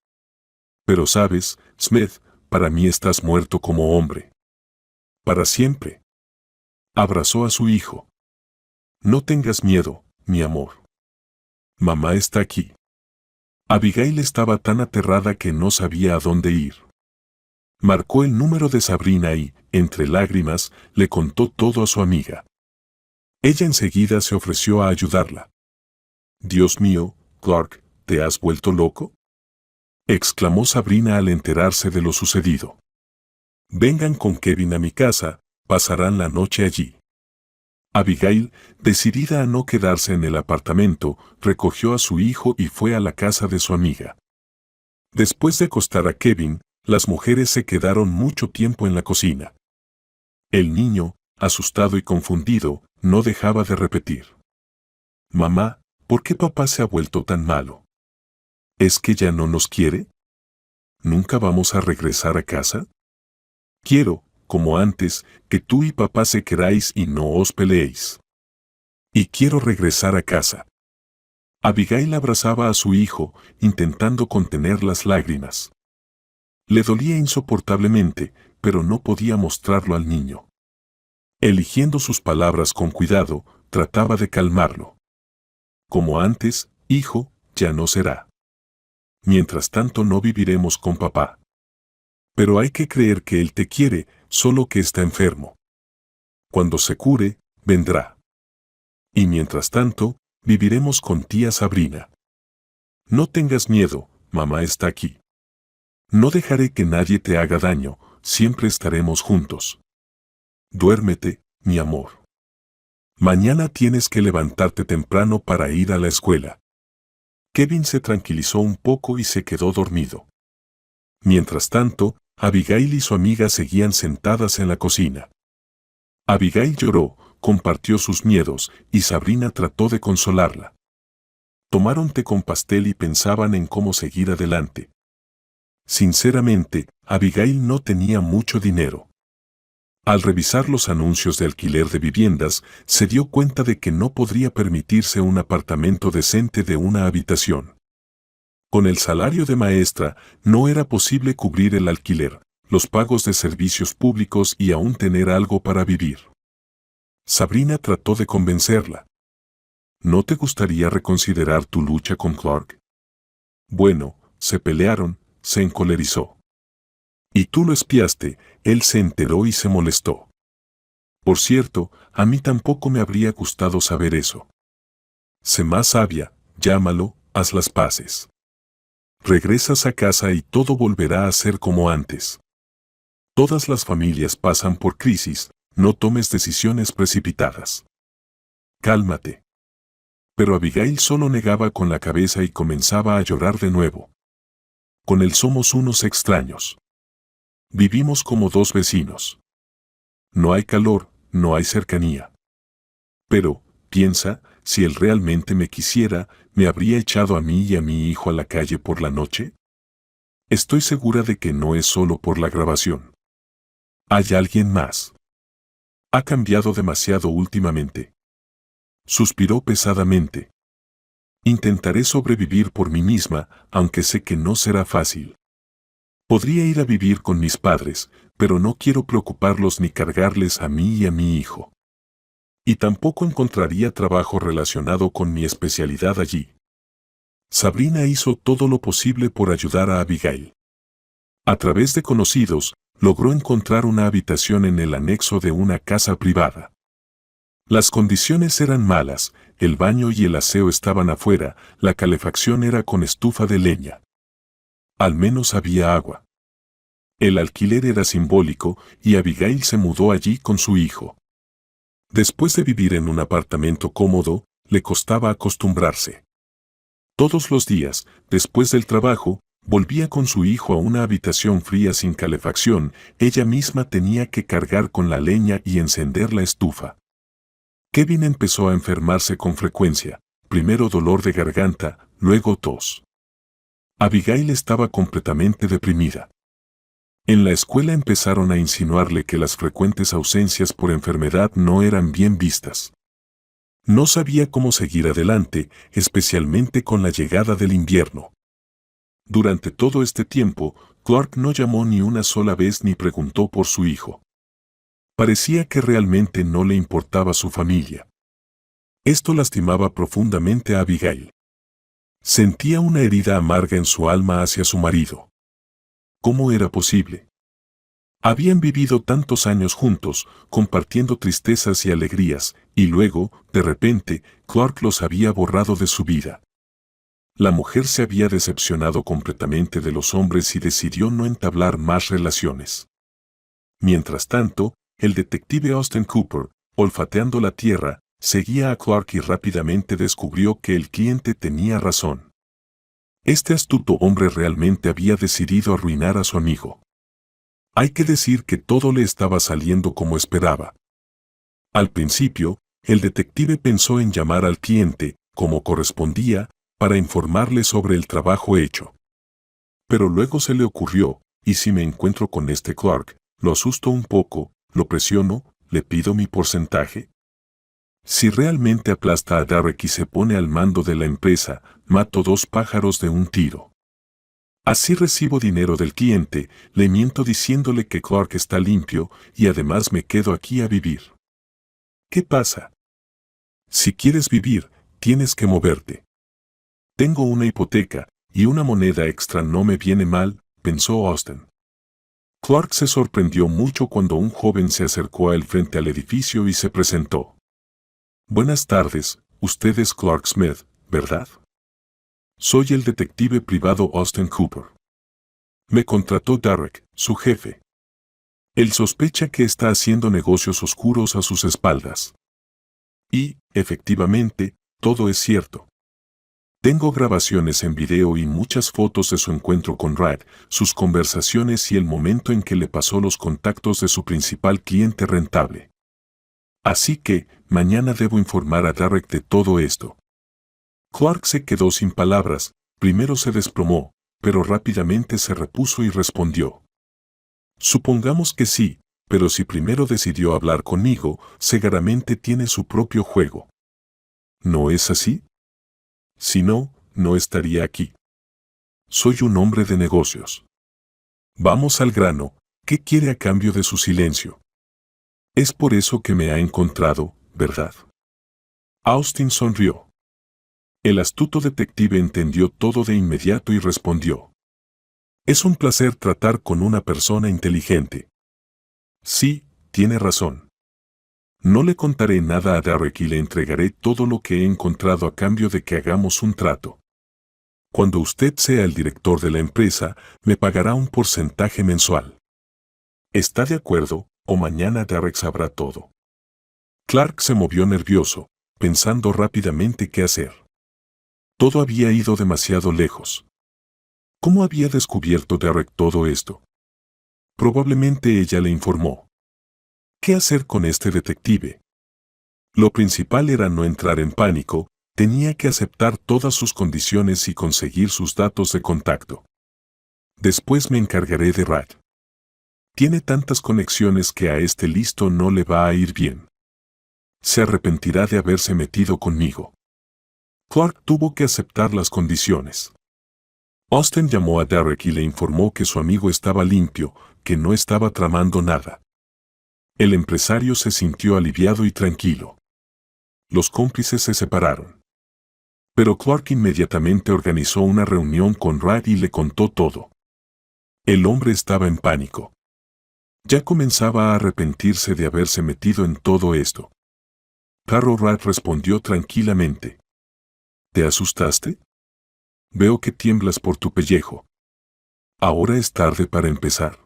Pero sabes, Smith, para mí estás muerto como hombre. Para siempre. Abrazó a su hijo. No tengas miedo, mi amor. Mamá está aquí. Abigail estaba tan aterrada que no sabía a dónde ir. Marcó el número de Sabrina y, entre lágrimas, le contó todo a su amiga. Ella enseguida se ofreció a ayudarla. Dios mío, Clark, ¿te has vuelto loco? Exclamó Sabrina al enterarse de lo sucedido. Vengan con Kevin a mi casa, pasarán la noche allí. Abigail, decidida a no quedarse en el apartamento, recogió a su hijo y fue a la casa de su amiga. Después de acostar a Kevin, las mujeres se quedaron mucho tiempo en la cocina. El niño, asustado y confundido, no dejaba de repetir: «Mamá, ¿por qué papá se ha vuelto tan malo? ¿Es que ya no nos quiere? ¿Nunca vamos a regresar a casa? Quiero, como antes, que tú y papá se queráis y no os peleéis. Y quiero regresar a casa». Abigail abrazaba a su hijo, intentando contener las lágrimas. Le dolía insoportablemente, pero no podía mostrarlo al niño. Eligiendo sus palabras con cuidado, trataba de calmarlo. «Como antes, hijo, ya no será. Mientras tanto no viviremos con papá. Pero hay que creer que él te quiere, solo que está enfermo. Cuando se cure, vendrá. Y mientras tanto, viviremos con tía Sabrina. No tengas miedo, mamá está aquí. No dejaré que nadie te haga daño, siempre estaremos juntos. Duérmete, mi amor. Mañana tienes que levantarte temprano para ir a la escuela». Kevin se tranquilizó un poco y se quedó dormido. Mientras tanto, Abigail y su amiga seguían sentadas en la cocina. Abigail lloró, compartió sus miedos, y Sabrina trató de consolarla. Tomaron té con pastel y pensaban en cómo seguir adelante. Sinceramente, Abigail no tenía mucho dinero. Al revisar los anuncios de alquiler de viviendas, se dio cuenta de que no podría permitirse un apartamento decente de una habitación. Con el salario de maestra, no era posible cubrir el alquiler, los pagos de servicios públicos y aún tener algo para vivir. Sabrina trató de convencerla. ¿No te gustaría reconsiderar tu lucha con Clark? Bueno, se pelearon, se encolerizó. Y tú lo espiaste, él se enteró y se molestó. Por cierto, a mí tampoco me habría gustado saber eso. Sé más sabia, llámalo, haz las paces. Regresas a casa y todo volverá a ser como antes. Todas las familias pasan por crisis, no tomes decisiones precipitadas. Cálmate. Pero Abigail solo negaba con la cabeza y comenzaba a llorar de nuevo. Con él somos unos extraños. Vivimos como dos vecinos. No hay calor, no hay cercanía. Pero, piensa, si él realmente me quisiera, ¿me habría echado a mí y a mi hijo a la calle por la noche? Estoy segura de que no es solo por la grabación. Hay alguien más. Ha cambiado demasiado últimamente. Suspiró pesadamente. Intentaré sobrevivir por mí misma, aunque sé que no será fácil. Podría ir a vivir con mis padres, pero no quiero preocuparlos ni cargarles a mí y a mi hijo. Y tampoco encontraría trabajo relacionado con mi especialidad allí. Sabrina hizo todo lo posible por ayudar a Abigail. A través de conocidos, logró encontrar una habitación en el anexo de una casa privada. Las condiciones eran malas, el baño y el aseo estaban afuera, la calefacción era con estufa de leña. Al menos había agua. El alquiler era simbólico y Abigail se mudó allí con su hijo. Después de vivir en un apartamento cómodo, le costaba acostumbrarse. Todos los días, después del trabajo, volvía con su hijo a una habitación fría sin calefacción, ella misma tenía que cargar con la leña y encender la estufa. Kevin empezó a enfermarse con frecuencia, primero dolor de garganta, luego tos. Abigail estaba completamente deprimida. En la escuela empezaron a insinuarle que las frecuentes ausencias por enfermedad no eran bien vistas. No sabía cómo seguir adelante, especialmente con la llegada del invierno. Durante todo este tiempo, Clark no llamó ni una sola vez ni preguntó por su hijo. Parecía que realmente no le importaba su familia. Esto lastimaba profundamente a Abigail. Sentía una herida amarga en su alma hacia su marido. ¿Cómo era posible? Habían vivido tantos años juntos, compartiendo tristezas y alegrías, y luego, de repente, Clark los había borrado de su vida. La mujer se había decepcionado completamente de los hombres y decidió no entablar más relaciones. Mientras tanto, el detective Austin Cooper, Olfateando la tierra, seguía a Clark y rápidamente descubrió que el cliente tenía razón. Este astuto hombre realmente había decidido arruinar a su amigo. Hay que decir que todo le estaba saliendo como esperaba. Al principio, el detective pensó en llamar al cliente, como correspondía, para informarle sobre el trabajo hecho. Pero luego se le ocurrió, ¿y si me encuentro con este Clark? Lo asusto un poco, lo presiono, le pido mi porcentaje. Si realmente aplasta a Derek y se pone al mando de la empresa, mato 2 pájaros de un tiro. Así recibo dinero del cliente, le miento diciéndole que Clark está limpio y además me quedo aquí a vivir. ¿Qué pasa? Si quieres vivir, tienes que moverte. Tengo una hipoteca, y una moneda extra no me viene mal, pensó Austin. Clark se sorprendió mucho cuando un joven se acercó a él frente al edificio y se presentó. Buenas tardes, usted es Clark Smith, ¿verdad? Soy el detective privado Austin Cooper. Me contrató Derek, su jefe. Él sospecha que está haciendo negocios oscuros a sus espaldas. Y, efectivamente, todo es cierto. Tengo grabaciones en video y muchas fotos de su encuentro con Rad, sus conversaciones y el momento en que le pasó los contactos de su principal cliente rentable. Así que, mañana debo informar a Derek de todo esto. Clark se quedó sin palabras, primero se desplomó, pero rápidamente se repuso y respondió. Supongamos que sí, pero si primero decidió hablar conmigo, seguramente tiene su propio juego. ¿No es así? Si no, no estaría aquí. Soy un hombre de negocios. Vamos al grano, ¿qué quiere a cambio de su silencio? Es por eso que me ha encontrado, ¿verdad? Austin sonrió. El astuto detective entendió todo de inmediato y respondió. Es un placer tratar con una persona inteligente. Sí, tiene razón. No le contaré nada a Derek y le entregaré todo lo que he encontrado a cambio de que hagamos un trato. Cuando usted sea el director de la empresa, me pagará un porcentaje mensual. ¿Está de acuerdo, o mañana Derek sabrá todo? Clark se movió nervioso, pensando rápidamente qué hacer. Todo había ido demasiado lejos. ¿Cómo había descubierto Derek todo esto? Probablemente ella le informó. ¿Qué hacer con este detective? Lo principal era no entrar en pánico, tenía que aceptar todas sus condiciones y conseguir sus datos de contacto. Después me encargaré de Rad. Tiene tantas conexiones que a este listo no le va a ir bien. Se arrepentirá de haberse metido conmigo. Clark tuvo que aceptar las condiciones. Austin llamó a Derek y le informó que su amigo estaba limpio, que no estaba tramando nada. El empresario se sintió aliviado y tranquilo. Los cómplices se separaron. Pero Clark inmediatamente organizó una reunión con Rad y le contó todo. El hombre estaba en pánico. Ya comenzaba a arrepentirse de haberse metido en todo esto. Pero Rad respondió tranquilamente. ¿Te asustaste? Veo que tiemblas por tu pellejo. Ahora es tarde para empezar.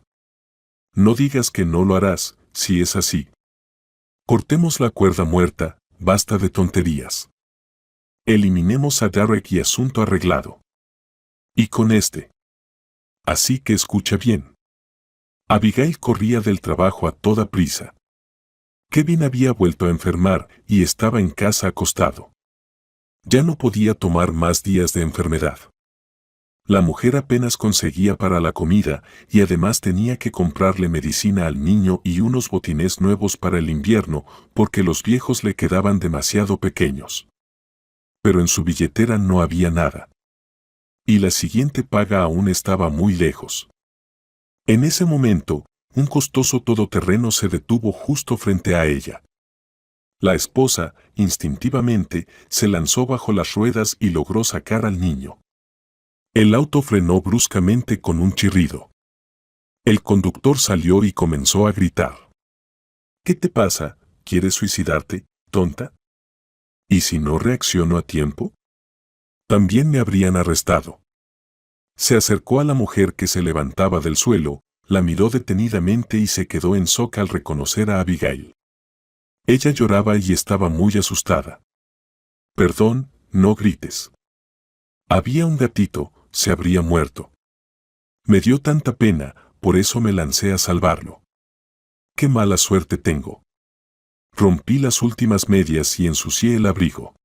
No digas que no lo harás, si es así. Cortemos la cuerda muerta, basta de tonterías. Eliminemos a Derek y asunto arreglado. Y con este. Así que escucha bien. Abigail corría del trabajo a toda prisa. Kevin había vuelto a enfermar y estaba en casa acostado. Ya no podía tomar más días de enfermedad. La mujer apenas conseguía para la comida y además tenía que comprarle medicina al niño y unos botines nuevos para el invierno porque los viejos le quedaban demasiado pequeños. Pero en su billetera no había nada. Y la siguiente paga aún estaba muy lejos. En ese momento, un costoso todoterreno se detuvo justo frente a ella. La esposa, instintivamente, se lanzó bajo las ruedas y logró sacar al niño. El auto frenó bruscamente con un chirrido. El conductor salió y comenzó a gritar. ¿Qué te pasa? ¿Quieres suicidarte, tonta? ¿Y si no reacciono a tiempo? También me habrían arrestado. Se acercó a la mujer que se levantaba del suelo, la miró detenidamente y se quedó en shock al reconocer a Abigail. Ella lloraba y estaba muy asustada. Perdón, no grites. Había un gatito, se habría muerto. Me dio tanta pena, por eso me lancé a salvarlo. Qué mala suerte tengo. Rompí las últimas medias y ensucié el abrigo.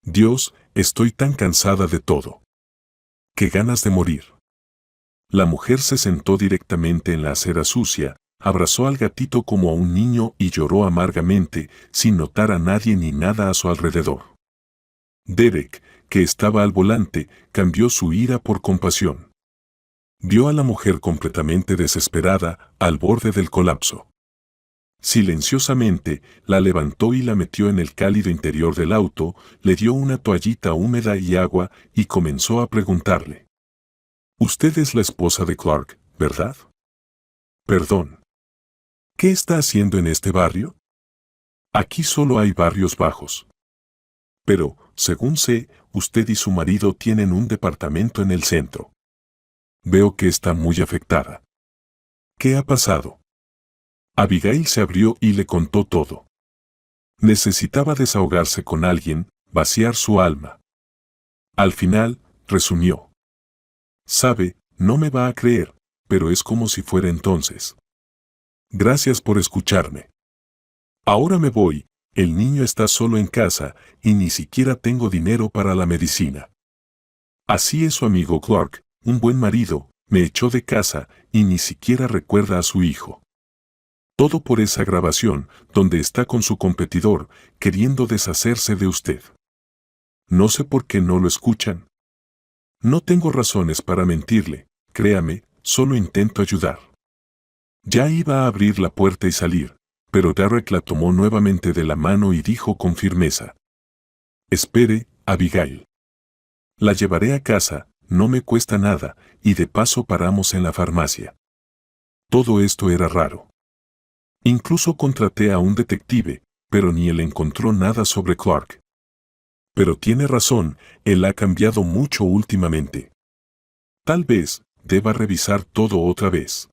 Dios, estoy tan cansada de todo. Qué ganas de morir. La mujer se sentó directamente en la acera sucia, abrazó al gatito como a un niño y lloró amargamente, sin notar a nadie ni nada a su alrededor. Derek, que estaba al volante, cambió su ira por compasión. Vio a la mujer completamente desesperada, al borde del colapso. Silenciosamente, la levantó y la metió en el cálido interior del auto, le dio una toallita húmeda y agua y comenzó a preguntarle. Usted es la esposa de Clark, ¿verdad? Perdón. ¿Qué está haciendo en este barrio? Aquí solo hay barrios bajos. Pero, según sé, usted y su marido tienen un departamento en el centro. Veo que está muy afectada. ¿Qué ha pasado? Abigail se abrió y le contó todo. Necesitaba desahogarse con alguien, vaciar su alma. Al final, resumió. Sabe, no me va a creer, pero es como si fuera entonces. Gracias por escucharme. Ahora me voy, el niño está solo en casa y ni siquiera tengo dinero para la medicina. Así es su amigo Clark, un buen marido, me echó de casa y ni siquiera recuerda a su hijo. Todo por esa grabación, donde está con su competidor, queriendo deshacerse de usted. No sé por qué no lo escuchan. No tengo razones para mentirle, créame, solo intento ayudar. Ya iba a abrir la puerta y salir, pero Derek la tomó nuevamente de la mano y dijo con firmeza. Espere, Abigail. La llevaré a casa, no me cuesta nada, y de paso paramos en la farmacia. Todo esto era raro. Incluso contraté a un detective, pero ni él encontró nada sobre Clark. Pero tiene razón, él ha cambiado mucho últimamente. Tal vez deba revisar todo otra vez.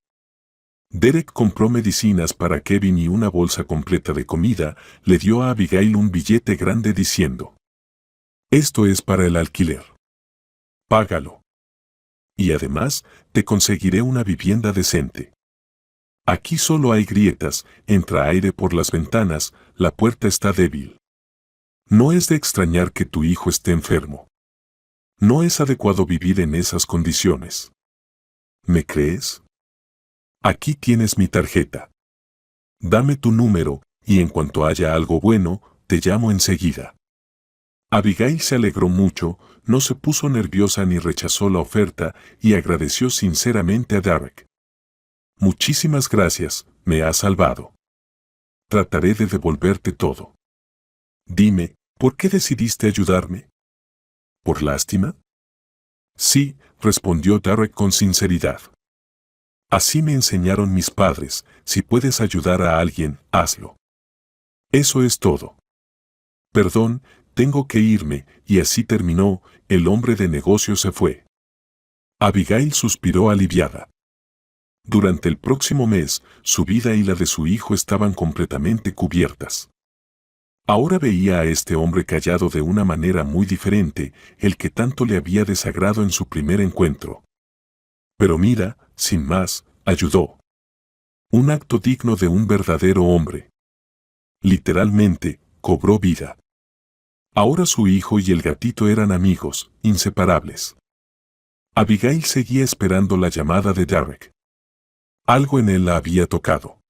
Derek compró medicinas para Kevin y una bolsa completa de comida, le dio a Abigail un billete grande diciendo: Esto es para el alquiler. Págalo. Y además, te conseguiré una vivienda decente. Aquí solo hay grietas, entra aire por las ventanas, la puerta está débil. No es de extrañar que tu hijo esté enfermo. No es adecuado vivir en esas condiciones. ¿Me crees? Aquí tienes mi tarjeta. Dame tu número, y en cuanto haya algo bueno, te llamo enseguida. Abigail se alegró mucho, no se puso nerviosa ni rechazó la oferta, y agradeció sinceramente a Derek. Muchísimas gracias, me has salvado. Trataré de devolverte todo. Dime, ¿por qué decidiste ayudarme? ¿Por lástima? Sí, respondió Derek con sinceridad. Así me enseñaron mis padres, si puedes ayudar a alguien, hazlo. Eso es todo. Perdón, tengo que irme, y así terminó, el hombre de negocios se fue. Abigail suspiró aliviada. Durante el próximo mes, su vida y la de su hijo estaban completamente cubiertas. Ahora veía a este hombre callado de una manera muy diferente, el que tanto le había desagrado en su primer encuentro. Pero mira, sin más, ayudó. Un acto digno de un verdadero hombre. Literalmente, cobró vida. Ahora su hijo y el gatito eran amigos, inseparables. Abigail seguía esperando la llamada de Derek. Algo en él la había tocado.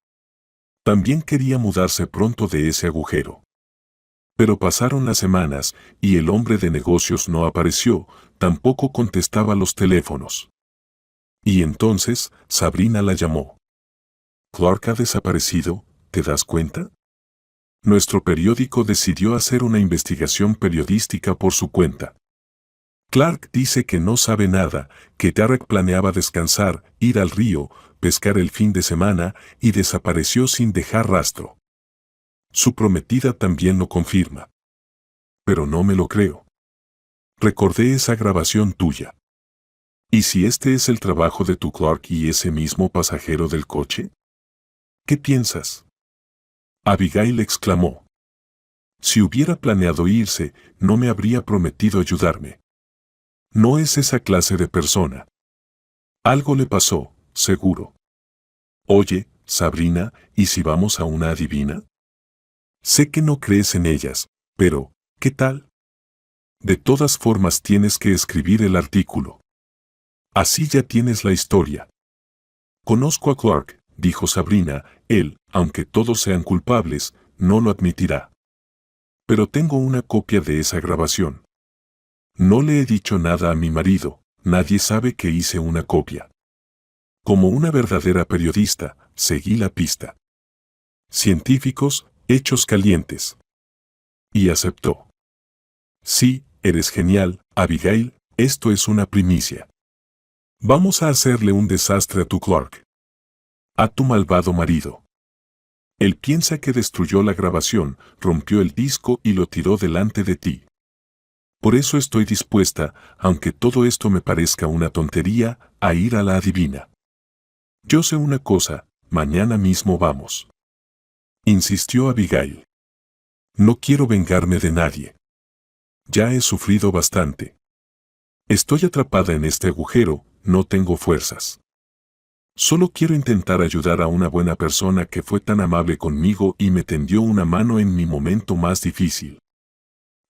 También quería mudarse pronto de ese agujero. Pero pasaron las semanas, y el hombre de negocios no apareció, tampoco contestaba los teléfonos. Y entonces, Sabrina la llamó. ¿Clark ha desaparecido? ¿Te das cuenta? Nuestro periódico decidió hacer una investigación periodística por su cuenta. Clark dice que no sabe nada, que Derek planeaba descansar, ir al río, pescar el fin de semana, y desapareció sin dejar rastro. Su prometida también lo confirma. Pero no me lo creo. Recordé esa grabación tuya. ¿Y si este es el trabajo de tu Clark y ese mismo pasajero del coche? ¿Qué piensas? Abigail exclamó. Si hubiera planeado irse, no me habría prometido ayudarme. No es esa clase de persona. Algo le pasó, seguro. Oye, Sabrina, ¿y si vamos a una adivina? Sé que no crees en ellas, pero, ¿qué tal? De todas formas tienes que escribir el artículo. Así ya tienes la historia. Conozco a Clark, dijo Sabrina, él, aunque todos sean culpables, no lo admitirá. Pero tengo una copia de esa grabación. No le he dicho nada a mi marido, nadie sabe que hice una copia. Como una verdadera periodista, seguí la pista. Científicos, hechos calientes. Y aceptó. Sí, eres genial, Abigail, esto es una primicia. Vamos a hacerle un desastre a tu Clark. A tu malvado marido. Él piensa que destruyó la grabación, rompió el disco y lo tiró delante de ti. Por eso estoy dispuesta, aunque todo esto me parezca una tontería, a ir a la adivina. Yo sé una cosa, mañana mismo vamos. Insistió Abigail. No quiero vengarme de nadie. Ya he sufrido bastante. Estoy atrapada en este agujero, no tengo fuerzas. Solo quiero intentar ayudar a una buena persona que fue tan amable conmigo y me tendió una mano en mi momento más difícil.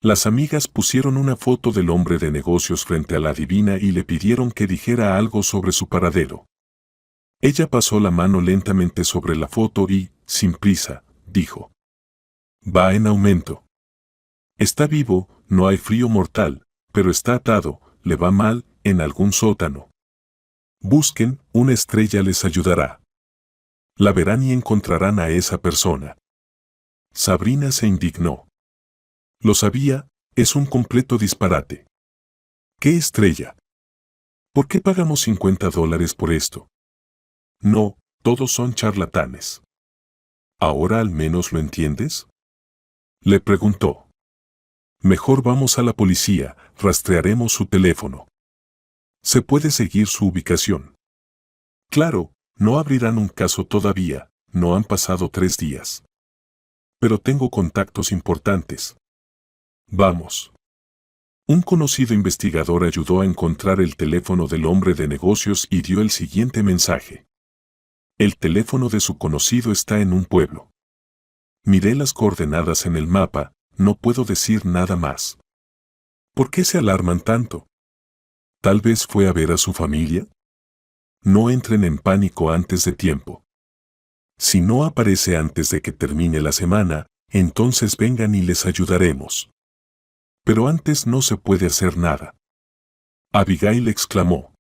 Las amigas pusieron una foto del hombre de negocios frente a la adivina y le pidieron que dijera algo sobre su paradero. Ella pasó la mano lentamente sobre la foto y, sin prisa, dijo: Va en aumento. Está vivo, no hay frío mortal, pero está atado, le va mal, en algún sótano. Busquen, una estrella les ayudará. La verán y encontrarán a esa persona. Sabrina se indignó. Lo sabía, es un completo disparate. ¿Qué estrella? ¿Por qué pagamos $50 por esto? No, todos son charlatanes. ¿Ahora al menos lo entiendes? Le preguntó. Mejor vamos a la policía, rastrearemos su teléfono. Se puede seguir su ubicación. Claro, no abrirán un caso todavía, no han pasado 3 días. Pero tengo contactos importantes. Vamos. Un conocido investigador ayudó a encontrar el teléfono del hombre de negocios y dio el siguiente mensaje. El teléfono de su conocido está en un pueblo. Miré las coordenadas en el mapa, no puedo decir nada más. ¿Por qué se alarman tanto? ¿Tal vez fue a ver a su familia? No entren en pánico antes de tiempo. Si no aparece antes de que termine la semana, entonces vengan y les ayudaremos. Pero antes no se puede hacer nada. Abigail exclamó.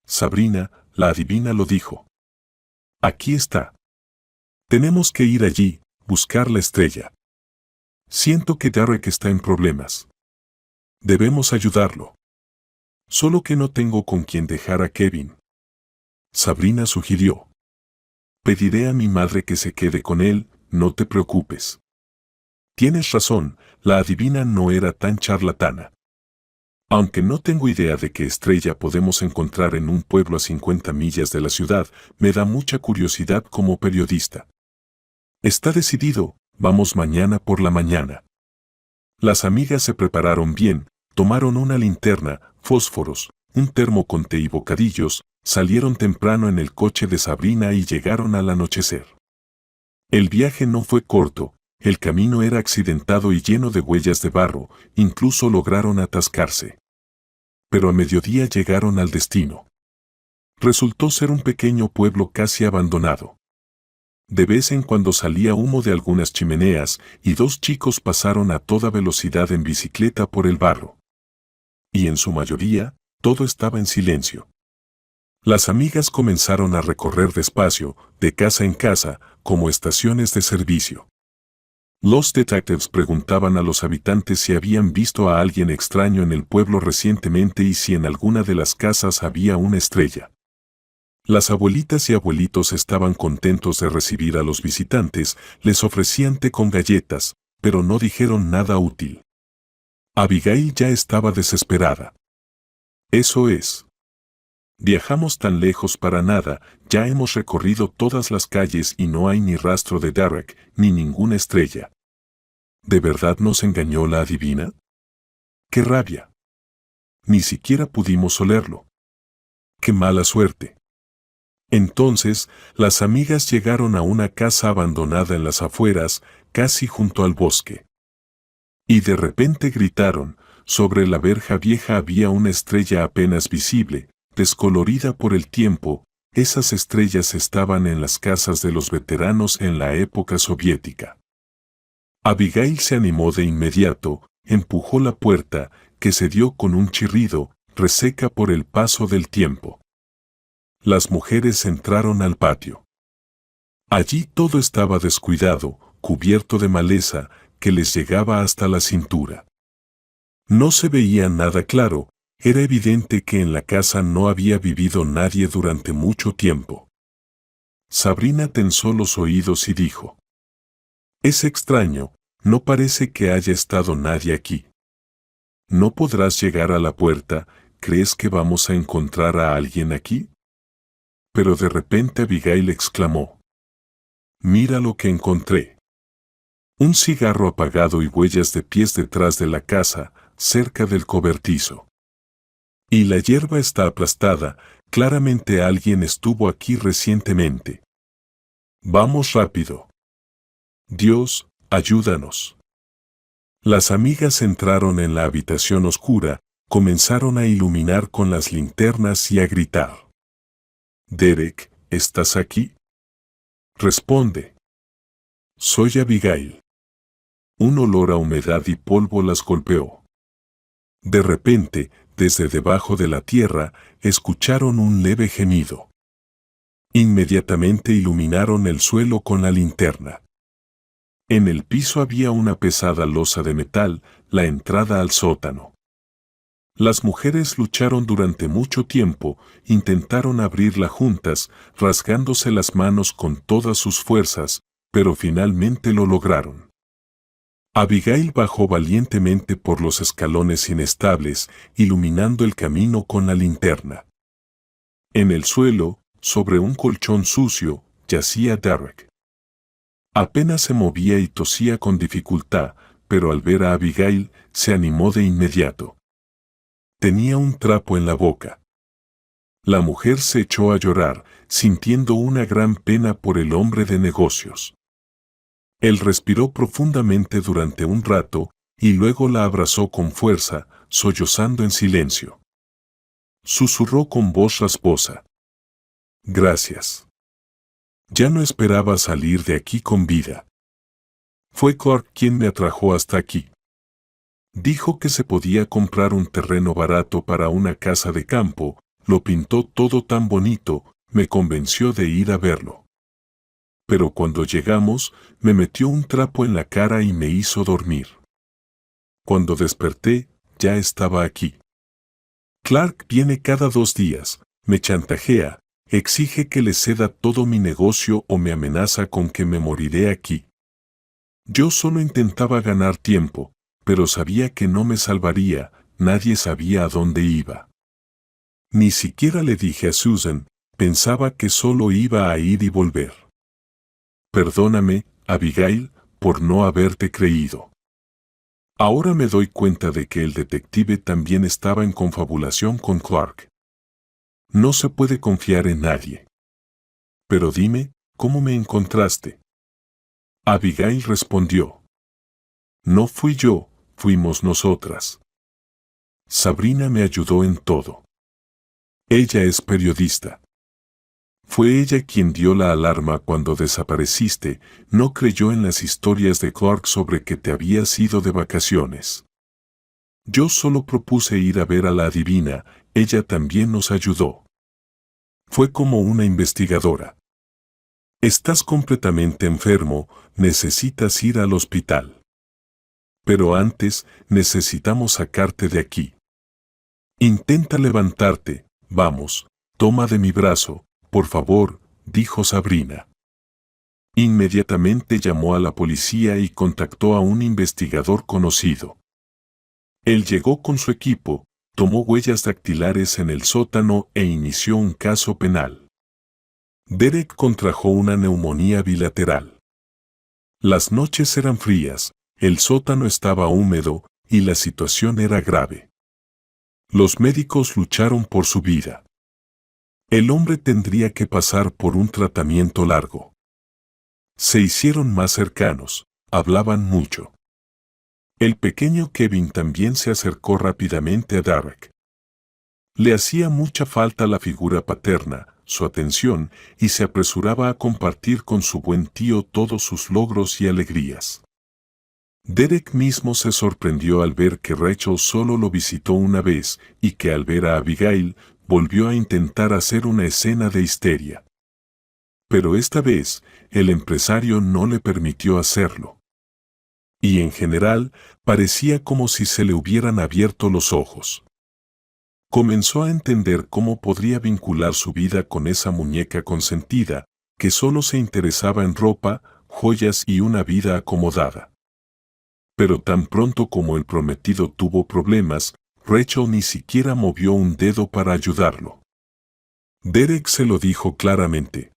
Sabrina, la adivina lo dijo. Aquí está. Tenemos que ir allí, buscar la estrella. Siento que Derek está en problemas. Debemos ayudarlo. Solo que no tengo con quien dejar a Kevin. Sabrina sugirió. Pediré a mi madre que se quede con él, no te preocupes. Tienes razón, la adivina no era tan charlatana. Aunque no tengo idea de qué estrella podemos encontrar en un pueblo a 50 millas de la ciudad, me da mucha curiosidad como periodista. Está decidido, vamos mañana por la mañana. Las amigas se prepararon bien, tomaron una linterna, fósforos, un termo con té y bocadillos, salieron temprano en el coche de Sabrina y llegaron al anochecer. El viaje no fue corto, el camino era accidentado y lleno de huellas de barro, incluso lograron atascarse. Pero a mediodía llegaron al destino. Resultó ser un pequeño pueblo casi abandonado. De vez en cuando salía humo de algunas chimeneas y 2 chicos pasaron a toda velocidad en bicicleta por el barro. Y en su mayoría, todo estaba en silencio. Las amigas comenzaron a recorrer despacio, de casa en casa, como estaciones de servicio. Los detectives preguntaban a los habitantes si habían visto a alguien extraño en el pueblo recientemente y si en alguna de las casas había una estrella. Las abuelitas y abuelitos estaban contentos de recibir a los visitantes, les ofrecían té con galletas, pero no dijeron nada útil. Abigail ya estaba desesperada. Eso es. Viajamos tan lejos para nada, ya hemos recorrido todas las calles y no hay ni rastro de Derek, ni ninguna estrella. ¿De verdad nos engañó la adivina? ¡Qué rabia! Ni siquiera pudimos olerlo. ¡Qué mala suerte! Entonces, las amigas llegaron a una casa abandonada en las afueras, casi junto al bosque. Y de repente gritaron, sobre la verja vieja había una estrella apenas visible, descolorida por el tiempo. Esas estrellas estaban en las casas de los veteranos en la época soviética. Abigail se animó de inmediato, empujó la puerta, que se dio con un chirrido, reseca por el paso del tiempo. Las mujeres entraron al patio. Allí todo estaba descuidado, cubierto de maleza, que les llegaba hasta la cintura. No se veía nada claro, era evidente que en la casa no había vivido nadie durante mucho tiempo. Sabrina tensó los oídos y dijo: «Es extraño, no parece que haya estado nadie aquí. ¿No podrás llegar a la puerta? ¿Crees que vamos a encontrar a alguien aquí?» Pero de repente Abigail exclamó: «Mira lo que encontré». Un cigarro apagado y huellas de pies detrás de la casa, cerca del cobertizo. Y la hierba está aplastada, claramente alguien estuvo aquí recientemente. Vamos rápido. Dios, ayúdanos. Las amigas entraron en la habitación oscura, comenzaron a iluminar con las linternas y a gritar: «Derek, ¿estás aquí? Responde». «Soy Abigail». Un olor a humedad y polvo las golpeó. De repente, desde debajo de la tierra, escucharon un leve gemido. Inmediatamente iluminaron el suelo con la linterna. En el piso había una pesada losa de metal, la entrada al sótano. Las mujeres lucharon durante mucho tiempo, intentaron abrirla juntas, rasgándose las manos con todas sus fuerzas, pero finalmente lo lograron. Abigail bajó valientemente por los escalones inestables, iluminando el camino con la linterna. En el suelo, sobre un colchón sucio, yacía Derek. Apenas se movía y tosía con dificultad, pero al ver a Abigail, se animó de inmediato. Tenía un trapo en la boca. La mujer se echó a llorar, sintiendo una gran pena por el hombre de negocios. Él respiró profundamente durante un rato, y luego la abrazó con fuerza, sollozando en silencio. Susurró con voz rasposa: «Gracias. Ya no esperaba salir de aquí con vida. Fue Clark quien me atrajo hasta aquí. Dijo que se podía comprar un terreno barato para una casa de campo, lo pintó todo tan bonito, me convenció de ir a verlo. Pero cuando llegamos, me metió un trapo en la cara y me hizo dormir. Cuando desperté, ya estaba aquí. Clark viene cada 2 días, me chantajea, exige que le ceda todo mi negocio o me amenaza con que me moriré aquí. Yo solo intentaba ganar tiempo, pero sabía que no me salvaría, nadie sabía a dónde iba. Ni siquiera le dije a Susan, pensaba que solo iba a ir y volver. Perdóname, Abigail, por no haberte creído. Ahora me doy cuenta de que el detective también estaba en confabulación con Clark. No se puede confiar en nadie. Pero dime, ¿cómo me encontraste?» Abigail respondió: «No fui yo, fuimos nosotras. Sabrina me ayudó en todo. Ella es periodista. Fue ella quien dio la alarma cuando desapareciste, no creyó en las historias de Clark sobre que te habías ido de vacaciones. Yo solo propuse ir a ver a la adivina, ella también nos ayudó. Fue como una investigadora. Estás completamente enfermo, necesitas ir al hospital. Pero antes, necesitamos sacarte de aquí. Intenta levantarte, vamos, toma de mi brazo, por favor», dijo Sabrina. Inmediatamente llamó a la policía y contactó a un investigador conocido. Él llegó con su equipo, tomó huellas dactilares en el sótano e inició un caso penal. Derek contrajo una neumonía bilateral. Las noches eran frías, el sótano estaba húmedo y la situación era grave. Los médicos lucharon por su vida. El hombre tendría que pasar por un tratamiento largo. Se hicieron más cercanos, hablaban mucho. El pequeño Kevin también se acercó rápidamente a Derek. Le hacía mucha falta la figura paterna, su atención, y se apresuraba a compartir con su buen tío todos sus logros y alegrías. Derek mismo se sorprendió al ver que Rachel solo lo visitó una vez y que al ver a Abigail volvió a intentar hacer una escena de histeria. Pero esta vez, el empresario no le permitió hacerlo. Y en general, parecía como si se le hubieran abierto los ojos. Comenzó a entender cómo podría vincular su vida con esa muñeca consentida, que solo se interesaba en ropa, joyas y una vida acomodada. Pero tan pronto como el prometido tuvo problemas, Rachel ni siquiera movió un dedo para ayudarlo. Derek se lo dijo claramente.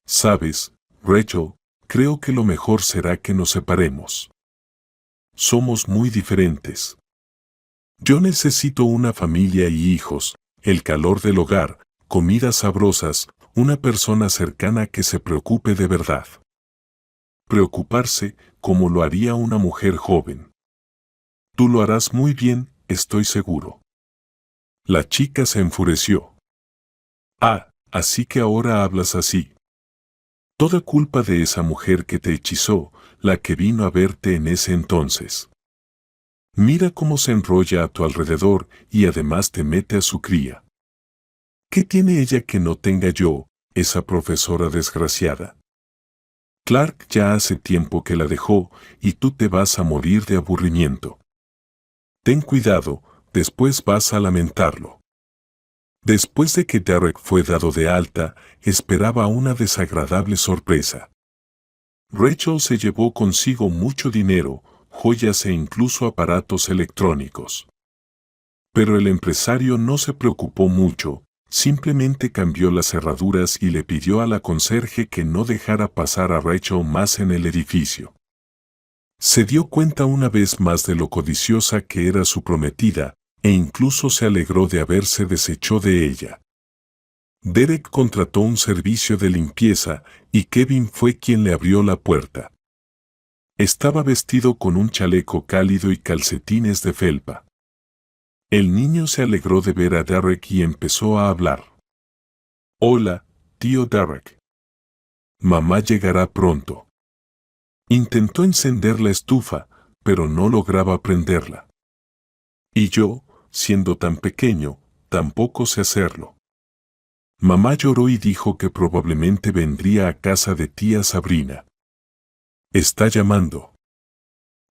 «Sabes, Rachel, creo que lo mejor será que nos separemos. Somos muy diferentes. Yo necesito una familia y hijos, el calor del hogar, comidas sabrosas, una persona cercana que se preocupe de verdad. Preocuparse como lo haría una mujer joven. Tú lo harás muy bien, estoy seguro». La chica se enfureció. «Ah, así que ahora hablas así. Toda culpa de esa mujer que te hechizó, la que vino a verte en ese entonces. Mira cómo se enrolla a tu alrededor y además te mete a su cría. ¿Qué tiene ella que no tenga yo, esa profesora desgraciada? Clark ya hace tiempo que la dejó y tú te vas a morir de aburrimiento. Ten cuidado, después vas a lamentarlo». Después de que Derek fue dado de alta, esperaba una desagradable sorpresa. Rachel se llevó consigo mucho dinero, joyas e incluso aparatos electrónicos. Pero el empresario no se preocupó mucho, simplemente cambió las cerraduras y le pidió a la conserje que no dejara pasar a Rachel más en el edificio. Se dio cuenta una vez más de lo codiciosa que era su prometida, e incluso se alegró de haberse deshecho de ella. Derek contrató un servicio de limpieza y Kevin fue quien le abrió la puerta. Estaba vestido con un chaleco cálido y calcetines de felpa. El niño se alegró de ver a Derek y empezó a hablar. «Hola, tío Derek. Mamá llegará pronto». Intentó encender la estufa, pero no lograba prenderla. «Y yo, siendo tan pequeño, tampoco sé hacerlo». Mamá lloró y dijo que probablemente vendría a casa de tía Sabrina. Está llamando.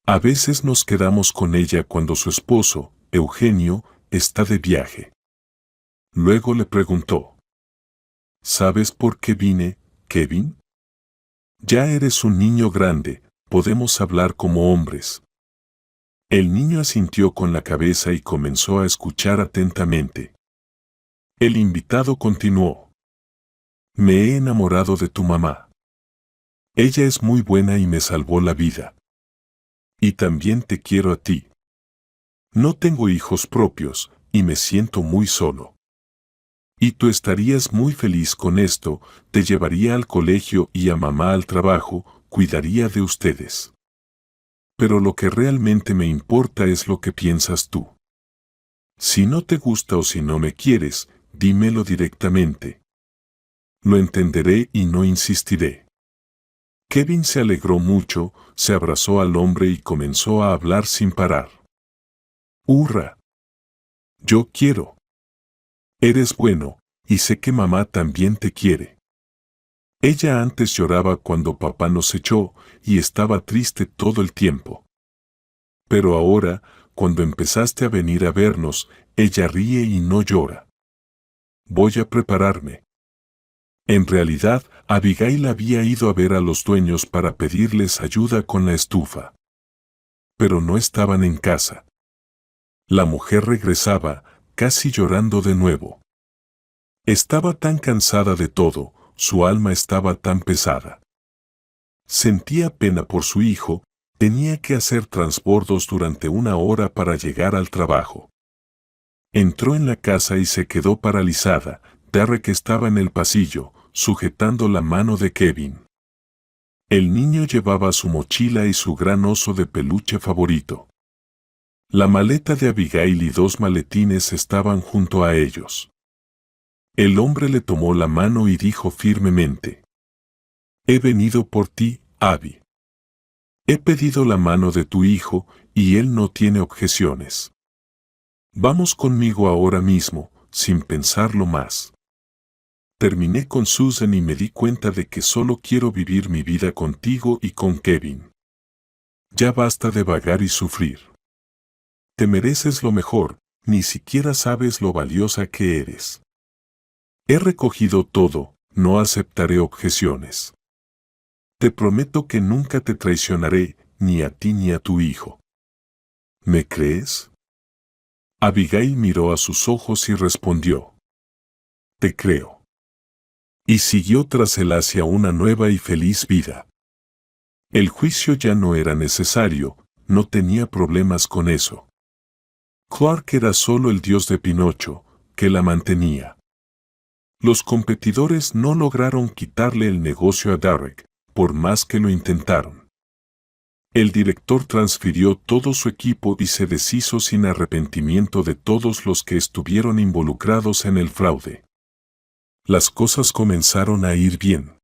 A veces nos quedamos con ella cuando su esposo, Eugenio, está de viaje. Luego le preguntó. ¿Sabes por qué vine, Kevin? Ya eres un niño grande, podemos hablar como hombres. El niño asintió con la cabeza y comenzó a escuchar atentamente. El invitado continuó. Me he enamorado de tu mamá. Ella es muy buena y me salvó la vida. Y también te quiero a ti. No tengo hijos propios, y me siento muy solo. Y tú estarías muy feliz con esto, te llevaría al colegio y a mamá al trabajo, cuidaría de ustedes. Pero lo que realmente me importa es lo que piensas tú. Si no te gusta o si no me quieres, dímelo directamente. Lo entenderé y no insistiré. Kevin se alegró mucho, se abrazó al hombre y comenzó a hablar sin parar. ¡Hurra! Yo quiero. Eres bueno, y sé que mamá también te quiere. Ella antes lloraba cuando papá nos echó y estaba triste todo el tiempo. Pero ahora, cuando empezaste a venir a vernos, ella ríe y no llora. Voy a prepararme. En realidad, Abigail había ido a ver a los dueños para pedirles ayuda con la estufa. Pero no estaban en casa. La mujer regresaba, casi llorando de nuevo. Estaba tan cansada de todo, su alma estaba tan pesada. Sentía pena por su hijo, tenía que hacer transbordos durante 1 hora para llegar al trabajo. Entró en la casa y se quedó paralizada. Derek estaba en el pasillo, sujetando la mano de Kevin. El niño llevaba su mochila y su gran oso de peluche favorito. La maleta de Abigail y 2 maletines estaban junto a ellos. El hombre le tomó la mano y dijo firmemente: «He venido por ti, Abby. He pedido la mano de tu hijo y él no tiene objeciones. Vamos conmigo ahora mismo, sin pensarlo más. Terminé con Susan y me di cuenta de que solo quiero vivir mi vida contigo y con Kevin. Ya basta de vagar y sufrir. Te mereces lo mejor, ni siquiera sabes lo valiosa que eres. He recogido todo, no aceptaré objeciones. Te prometo que nunca te traicionaré, ni a ti ni a tu hijo. ¿Me crees?» Abigail miró a sus ojos y respondió: «Te creo». Y siguió tras él hacia una nueva y feliz vida. El juicio ya no era necesario, no tenía problemas con eso. Clark era solo el dios de Pinocho, que la mantenía. Los competidores no lograron quitarle el negocio a Derek, por más que lo intentaron. El director transfirió todo su equipo y se deshizo sin arrepentimiento de todos los que estuvieron involucrados en el fraude. Las cosas comenzaron a ir bien.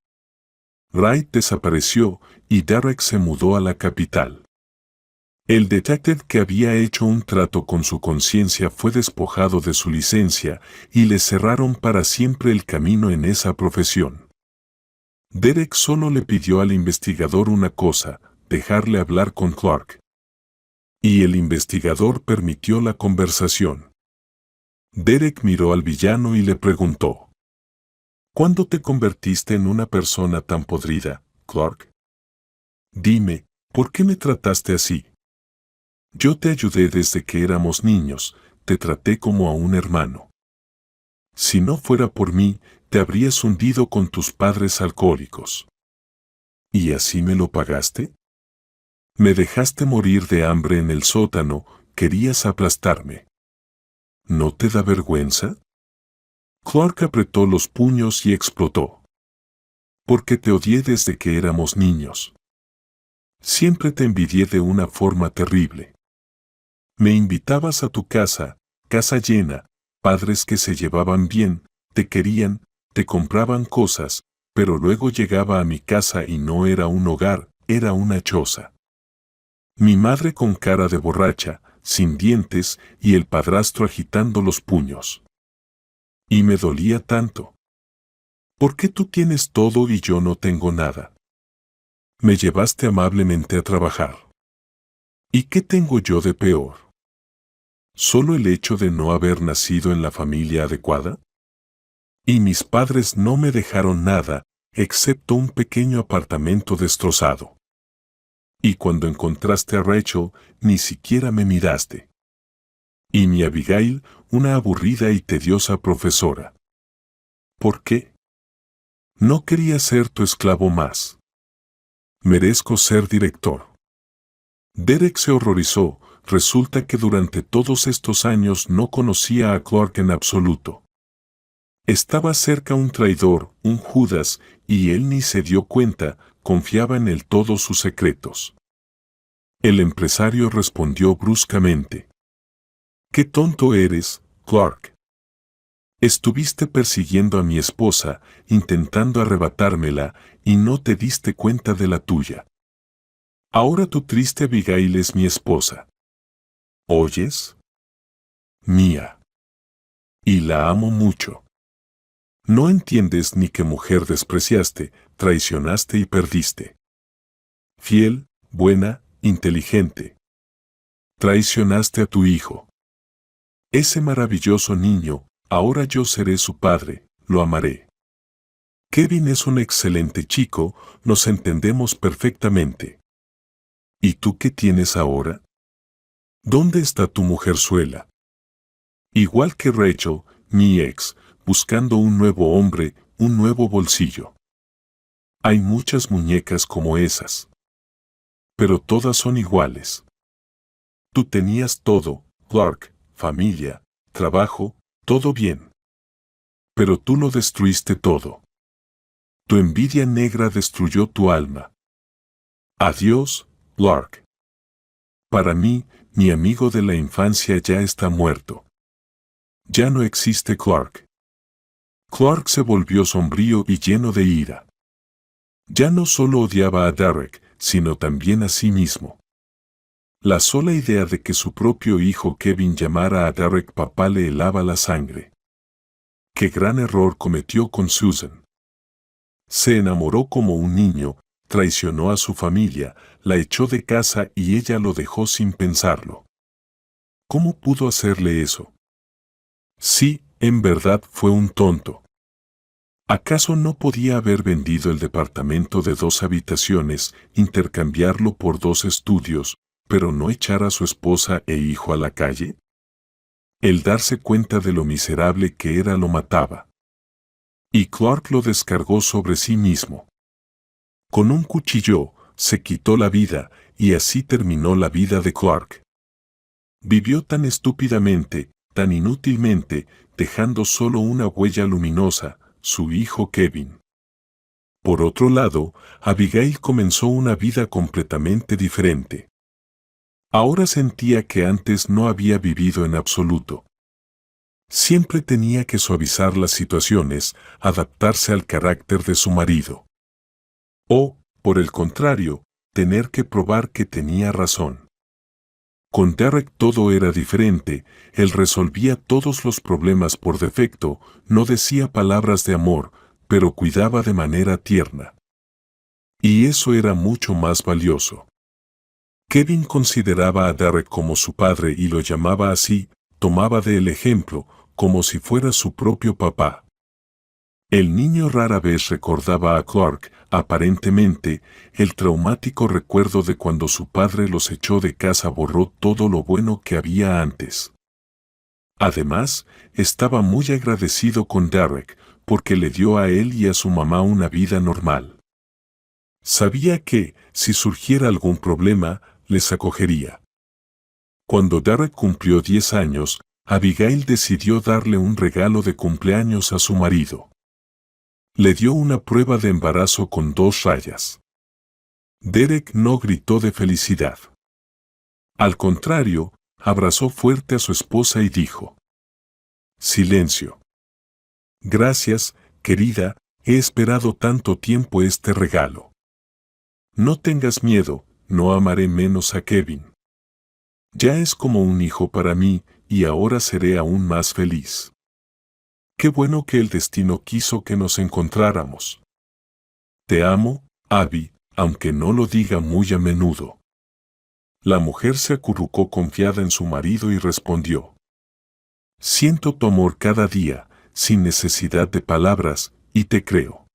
Wright desapareció y Derek se mudó a la capital. El detective que había hecho un trato con su conciencia fue despojado de su licencia y le cerraron para siempre el camino en esa profesión. Derek solo le pidió al investigador una cosa: dejarle hablar con Clark. Y el investigador permitió la conversación. Derek miró al villano y le preguntó: «¿Cuándo te convertiste en una persona tan podrida, Clark? Dime, ¿por qué me trataste así? Yo te ayudé desde que éramos niños, te traté como a un hermano. Si no fuera por mí, te habrías hundido con tus padres alcohólicos. ¿Y así me lo pagaste? Me dejaste morir de hambre en el sótano, querías aplastarme. ¿No te da vergüenza?» Clark apretó los puños y explotó. «Porque te odié desde que éramos niños. Siempre te envidié de una forma terrible. Me invitabas a tu casa, casa llena, padres que se llevaban bien, te querían, te compraban cosas, pero luego llegaba a mi casa y no era un hogar, era una choza. Mi madre con cara de borracha, sin dientes, y el padrastro agitando los puños. Y me dolía tanto. ¿Por qué tú tienes todo y yo no tengo nada? Me llevaste amablemente a trabajar. ¿Y qué tengo yo de peor? ¿Solo el hecho de no haber nacido en la familia adecuada? Y mis padres no me dejaron nada, excepto un pequeño apartamento destrozado. Y cuando encontraste a Rachel, ni siquiera me miraste. Y mi Abigail, una aburrida y tediosa profesora. ¿Por qué? No quería ser tu esclavo más. Merezco ser director». Derek se horrorizó. Resulta que durante todos estos años no conocía a Clark en absoluto. Estaba cerca un traidor, un Judas, y él ni se dio cuenta, confiaba en él todos sus secretos. El empresario respondió bruscamente: «¡Qué tonto eres, Clark! Estuviste persiguiendo a mi esposa, intentando arrebatármela, y no te diste cuenta de la tuya. Ahora tu triste Abigail es mi esposa. ¿Oyes? Mía. Y la amo mucho. No entiendes ni qué mujer despreciaste, traicionaste y perdiste. Fiel, buena, inteligente. Traicionaste a tu hijo. Ese maravilloso niño, ahora yo seré su padre, lo amaré. Kevin es un excelente chico, nos entendemos perfectamente. ¿Y tú qué tienes ahora? ¿Dónde está tu mujerzuela? Igual que Rachel, mi ex, buscando un nuevo hombre, un nuevo bolsillo. Hay muchas muñecas como esas. Pero todas son iguales. Tú tenías todo, Clark, familia, trabajo, todo bien. Pero tú lo destruiste todo. Tu envidia negra destruyó tu alma. Adiós, Clark. Para mí, mi amigo de la infancia ya está muerto. Ya no existe Clark. Clark se volvió sombrío y lleno de ira. Ya no solo odiaba a Derek, sino también a sí mismo. La sola idea de que su propio hijo Kevin llamara a Derek papá le helaba la sangre. Qué gran error cometió con Susan. Se enamoró como un niño, traicionó a su familia, la echó de casa y ella lo dejó sin pensarlo. ¿Cómo pudo hacerle eso? Sí, en verdad fue un tonto. ¿Acaso no podía haber vendido el departamento de 2 habitaciones, intercambiarlo por 2 estudios, pero no echar a su esposa e hijo a la calle? El darse cuenta de lo miserable que era lo mataba. Y Clark lo descargó sobre sí mismo. Con un cuchillo, se quitó la vida, y así terminó la vida de Clark. Vivió tan estúpidamente, tan inútilmente, dejando solo una huella luminosa, su hijo Kevin. Por otro lado, Abigail comenzó una vida completamente diferente. Ahora sentía que antes no había vivido en absoluto. Siempre tenía que suavizar las situaciones, adaptarse al carácter de su marido. O, por el contrario, tener que probar que tenía razón. Con Derek todo era diferente, él resolvía todos los problemas por defecto, no decía palabras de amor, pero cuidaba de manera tierna. Y eso era mucho más valioso. Kevin consideraba a Derek como su padre y lo llamaba así, tomaba de él ejemplo, como si fuera su propio papá. El niño rara vez recordaba a Clark, aparentemente, el traumático recuerdo de cuando su padre los echó de casa borró todo lo bueno que había antes. Además, estaba muy agradecido con Derek, porque le dio a él y a su mamá una vida normal. Sabía que, si surgiera algún problema, les acogería. Cuando Derek cumplió 10 años, Abigail decidió darle un regalo de cumpleaños a su marido. Le dio una prueba de embarazo con 2 rayas. Derek no gritó de felicidad. Al contrario, abrazó fuerte a su esposa y dijo: «Silencio. Gracias, querida, he esperado tanto tiempo este regalo. No tengas miedo, no amaré menos a Kevin. Ya es como un hijo para mí, y ahora seré aún más feliz. Qué bueno que el destino quiso que nos encontráramos. Te amo, Abby, aunque no lo diga muy a menudo». La mujer se acurrucó confiada en su marido y respondió: «Siento tu amor cada día, sin necesidad de palabras, y te creo».